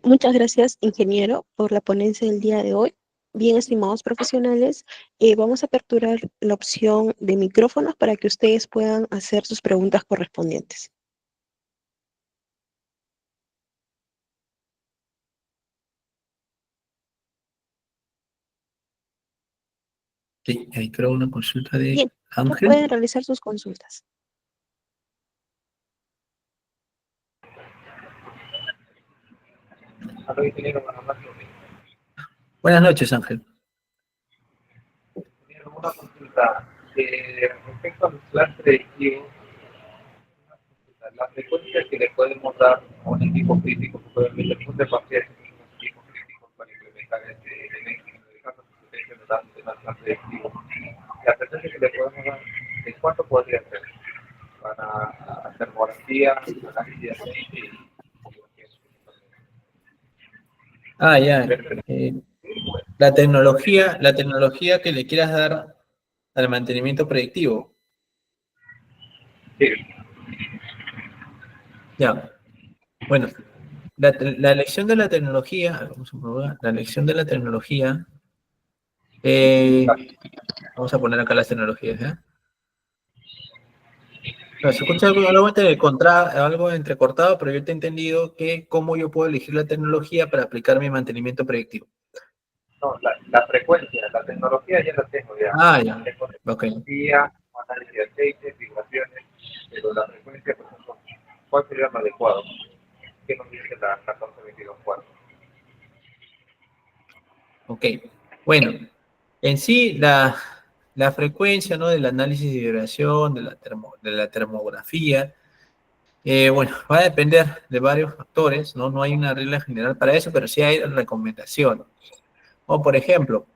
Muchas gracias, ingeniero, por la ponencia del día de hoy. Bien, estimados profesionales, vamos a aperturar la opción de micrófonos para que ustedes puedan hacer sus preguntas correspondientes. Sí, ahí creo una consulta de Bien, ya pueden Ángel. realizar sus consultas. Buenas noches, Ángel. Una consulta respecto al plan predictivo, la frecuencia que le podemos dar a un equipo crítico, que puede meter un de pacientes en un equipo crítico para implementar este elemento de casos de potencia de datos de plan predictivo. La frecuencia que le podemos dar, ¿de cuánto podría ser? Para hacer garantía, análisis de aceite y Ah, ya. La tecnología que le quieras dar al mantenimiento predictivo. sí. Ya. Bueno, la elección de la tecnología, vamos a probar, la elección de la tecnología, vamos a poner acá las tecnologías, ¿eh? No, se escucha algo entrecortado, pero yo te he entendido que cómo yo puedo elegir la tecnología para aplicar mi mantenimiento predictivo. No, la frecuencia, la tecnología ya la tengo ya. Ah, ya. Tengo Ok. tecnología, análisis de aceite, vibraciones, pero la frecuencia, por ejemplo, ¿cuál sería lo adecuado? ¿qué nos dice la 1422.4? Ok, bueno, en sí la frecuencia, ¿no? Del análisis de vibración, de la termografía, bueno, va a depender de varios factores, ¿no? No hay una regla general para eso, pero sí hay recomendaciones. O, por ejemplo,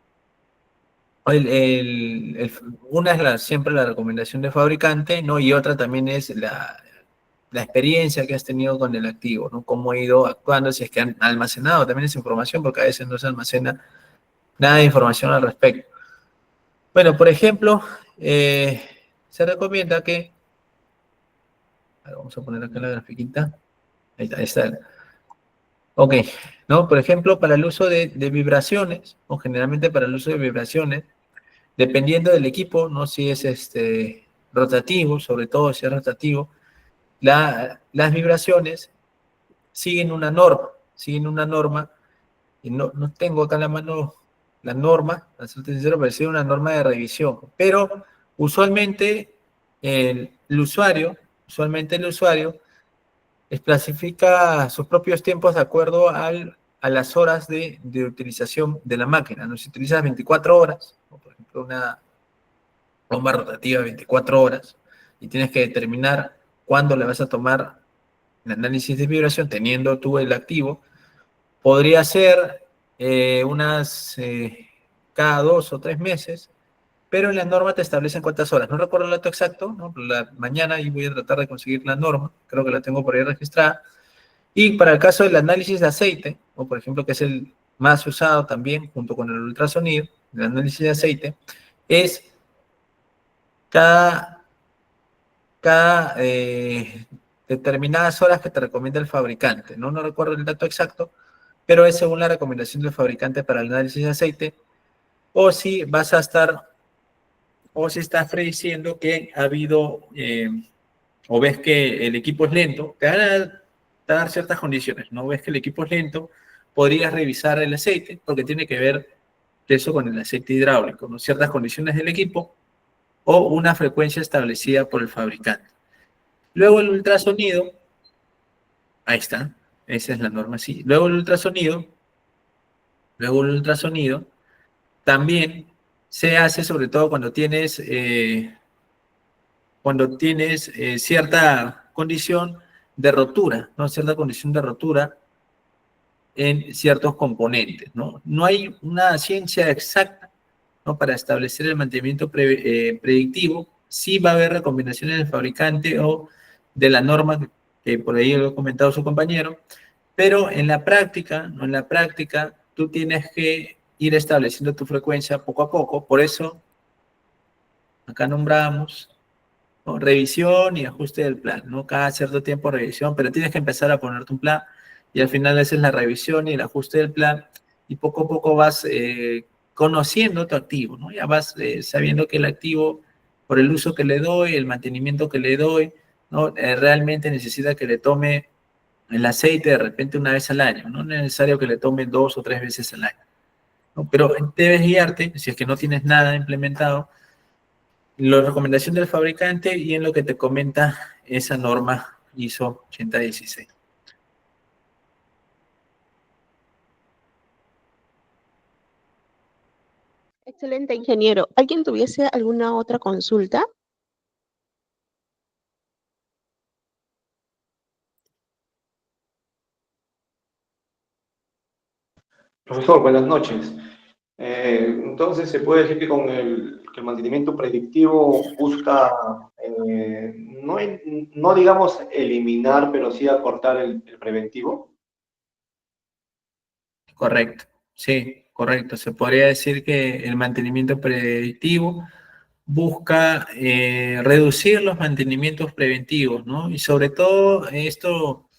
una es siempre la recomendación de fabricante, ¿no? Y otra también es la experiencia que has tenido con el activo, ¿no? Cómo ha ido actuando, si es que han almacenado también esa información, porque a veces no se almacena nada de información al respecto. Bueno, por ejemplo, se recomienda que, a ver, vamos a poner acá la grafiquita, ahí está. Ok, ¿no? Por ejemplo, para el uso de vibraciones, o generalmente para el uso de vibraciones, dependiendo del equipo, ¿no? Si es rotativo, sobre todo si es rotativo, las vibraciones siguen una norma, y no tengo acá en la mano la norma, para ser sincero, pero sí una norma de revisión. Pero usualmente usualmente el usuario clasifica sus propios tiempos de acuerdo a las horas de utilización de la máquina, ¿no? Si utilizas 24 horas, o por ejemplo una bomba rotativa de 24 horas, y tienes que determinar cuándo le vas a tomar el análisis de vibración teniendo tú el activo, podría ser cada 2 o 3 meses, pero en la norma te establecen cuántas horas. No recuerdo el dato exacto, ¿no? Mañana y voy a tratar de conseguir la norma, creo que la tengo por ahí registrada. Y para el caso del análisis de aceite, o por ejemplo, que es el más usado también, junto con el ultrasonido, el análisis de aceite, es cada, cada determinadas horas que te recomienda el fabricante, ¿no? No recuerdo el dato exacto, pero es según la recomendación del fabricante para el análisis de aceite, o si vas a estar, o si estás prediciendo que ha habido, o ves que el equipo es lento, te van a dar ciertas condiciones, ¿no? Ves que el equipo es lento, podrías revisar el aceite, porque tiene que ver eso con el aceite hidráulico, ¿no? Ciertas condiciones del equipo o una frecuencia establecida por el fabricante. Luego el ultrasonido, ahí está, esa es la norma, sí. Luego el ultrasonido también se hace sobre todo cuando tienes cierta condición de rotura, ¿no? Cierta condición de rotura en ciertos componentes, ¿no? No hay una ciencia exacta, ¿no? Para establecer el mantenimiento predictivo. Sí va a haber recomendaciones del fabricante o de la norma que por ahí lo ha comentado su compañero, pero en la práctica, ¿no? En la práctica, tú tienes que ir estableciendo tu frecuencia poco a poco. Por eso, acá nombramos, ¿no? Revisión y ajuste del plan, ¿no? Cada cierto tiempo revisión, pero tienes que empezar a ponerte un plan y al final haces la revisión y el ajuste del plan y poco a poco vas conociendo tu activo, ¿no? Ya vas sabiendo que el activo, por el uso que le doy, el mantenimiento que le doy, ¿no? Realmente necesita que le tome el aceite de repente una vez al año, no es necesario que le tome 2 o 3 veces al año, ¿no? Pero debes guiarte, si es que no tienes nada implementado, la recomendación del fabricante y en lo que te comenta esa norma ISO 8016. Excelente, ingeniero. ¿Alguien tuviese alguna otra consulta? Profesor, buenas noches. Entonces, se puede decir que que el mantenimiento predictivo busca, no digamos eliminar, pero sí acortar el preventivo. Correcto, sí, correcto. Se podría decir que el mantenimiento predictivo busca reducir los mantenimientos preventivos, ¿no? Y sobre todo esto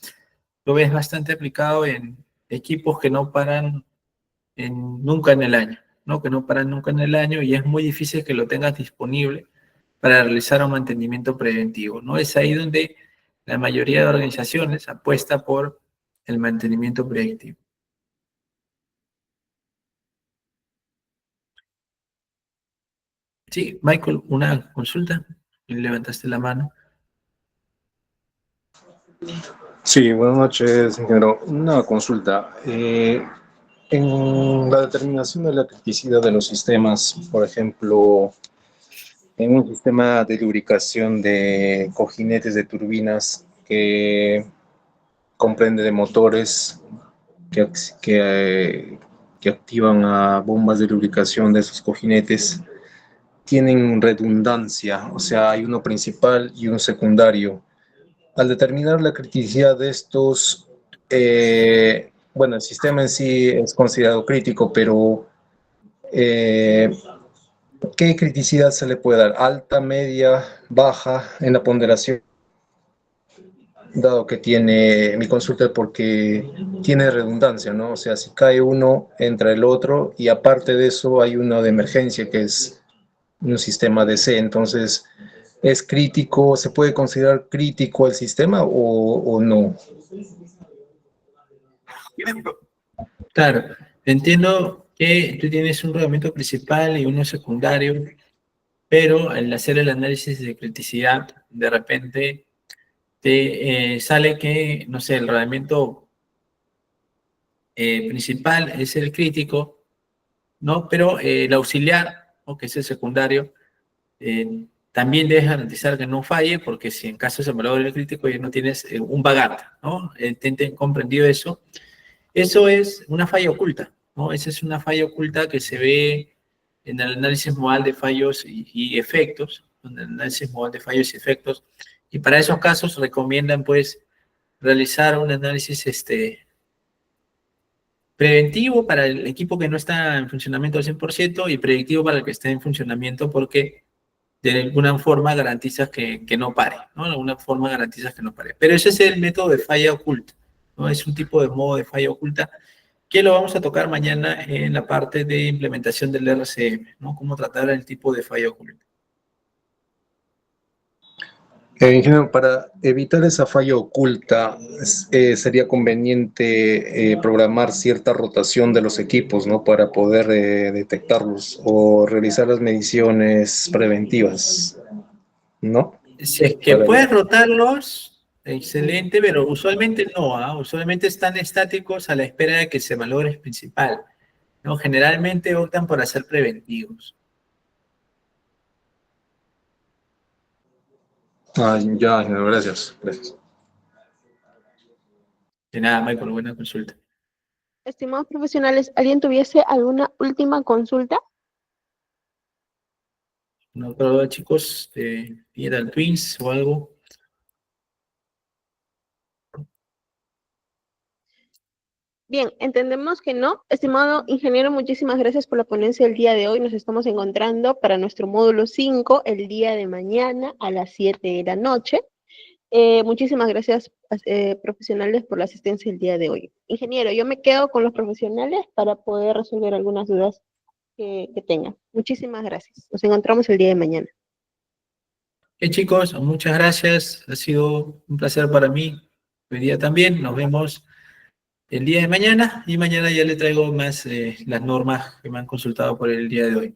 lo ves bastante aplicado en equipos que no paran nunca en el año, ¿no? Que no paran nunca en el año y es muy difícil que lo tengas disponible para realizar un mantenimiento preventivo, ¿no? Es ahí donde la mayoría de organizaciones apuesta por el mantenimiento predictivo. Sí, Michael, una consulta. Levantaste la mano. Sí, buenas noches, ingeniero. Una consulta. En la determinación de la criticidad de los sistemas, por ejemplo, en un sistema de lubricación de cojinetes de turbinas que comprende de motores que, que, que activan a bombas de lubricación de esos cojinetes, tienen redundancia, o sea, hay uno principal y uno secundario. Al determinar la criticidad de estos, bueno, el sistema en sí es considerado crítico, pero eh, ¿qué criticidad se le puede dar? ¿Alta, media, baja en la ponderación? Dado que tiene mi consulta porque tiene redundancia, ¿no? O sea, si cae uno, entra el otro y aparte de eso hay uno de emergencia que es un sistema DC. Entonces, ¿es crítico? ¿Se puede considerar crítico el sistema o no? Claro, entiendo que tú tienes un rodamiento principal y uno secundario, pero al hacer el análisis de criticidad, de repente te sale que, no sé, el rodamiento principal es el crítico, ¿no? Pero el auxiliar, ¿no? Que es el secundario, también debes garantizar que no falle, porque si en caso se malogre el crítico ya no tienes un vagante, ¿no? Ten comprendido eso. Eso es una falla oculta, ¿no? Esa es una falla oculta que se ve en el análisis modal de fallos y efectos, en el análisis modal de fallos y efectos, y para esos casos recomiendan, pues, realizar un análisis preventivo para el equipo que no está en funcionamiento al 100% y predictivo para el que esté en funcionamiento, porque de alguna forma garantizas que no pare, ¿no? De alguna forma garantizas que no pare. Pero ese es el método de falla oculta, ¿no? Es un tipo de modo de falla oculta que lo vamos a tocar mañana en la parte de implementación del RCM, ¿no? Cómo tratar el tipo de falla oculta. Ingeniero, para evitar esa falla oculta, sería conveniente programar cierta rotación de los equipos, ¿no? Para poder detectarlos o realizar las mediciones preventivas, ¿no? Si es que Para puedes rotarlos, excelente, pero usualmente no, ¿ah? Usualmente están estáticos a la espera de que se malogre el principal, ¿no? Generalmente optan por hacer preventivos. ya, ingeniero, gracias. Gracias. De nada, Michael, buena consulta. Estimados profesionales, ¿alguien tuviese alguna última consulta? ¿No, pero, chicos, de Digital Twins o algo? Bien, entendemos que no. Estimado ingeniero, muchísimas gracias por la ponencia del día de hoy. Nos estamos encontrando para nuestro módulo 5 el día de mañana a las 7 de la noche. Muchísimas gracias, profesionales, por la asistencia el día de hoy. Ingeniero, yo me quedo con los profesionales para poder resolver algunas dudas que tengan. Muchísimas gracias. Nos encontramos el día de mañana. Chicos, muchas gracias. Ha sido un placer para mí. Hoy día también. Nos vemos el día de mañana y mañana ya le traigo más las normas que me han consultado por el día de hoy.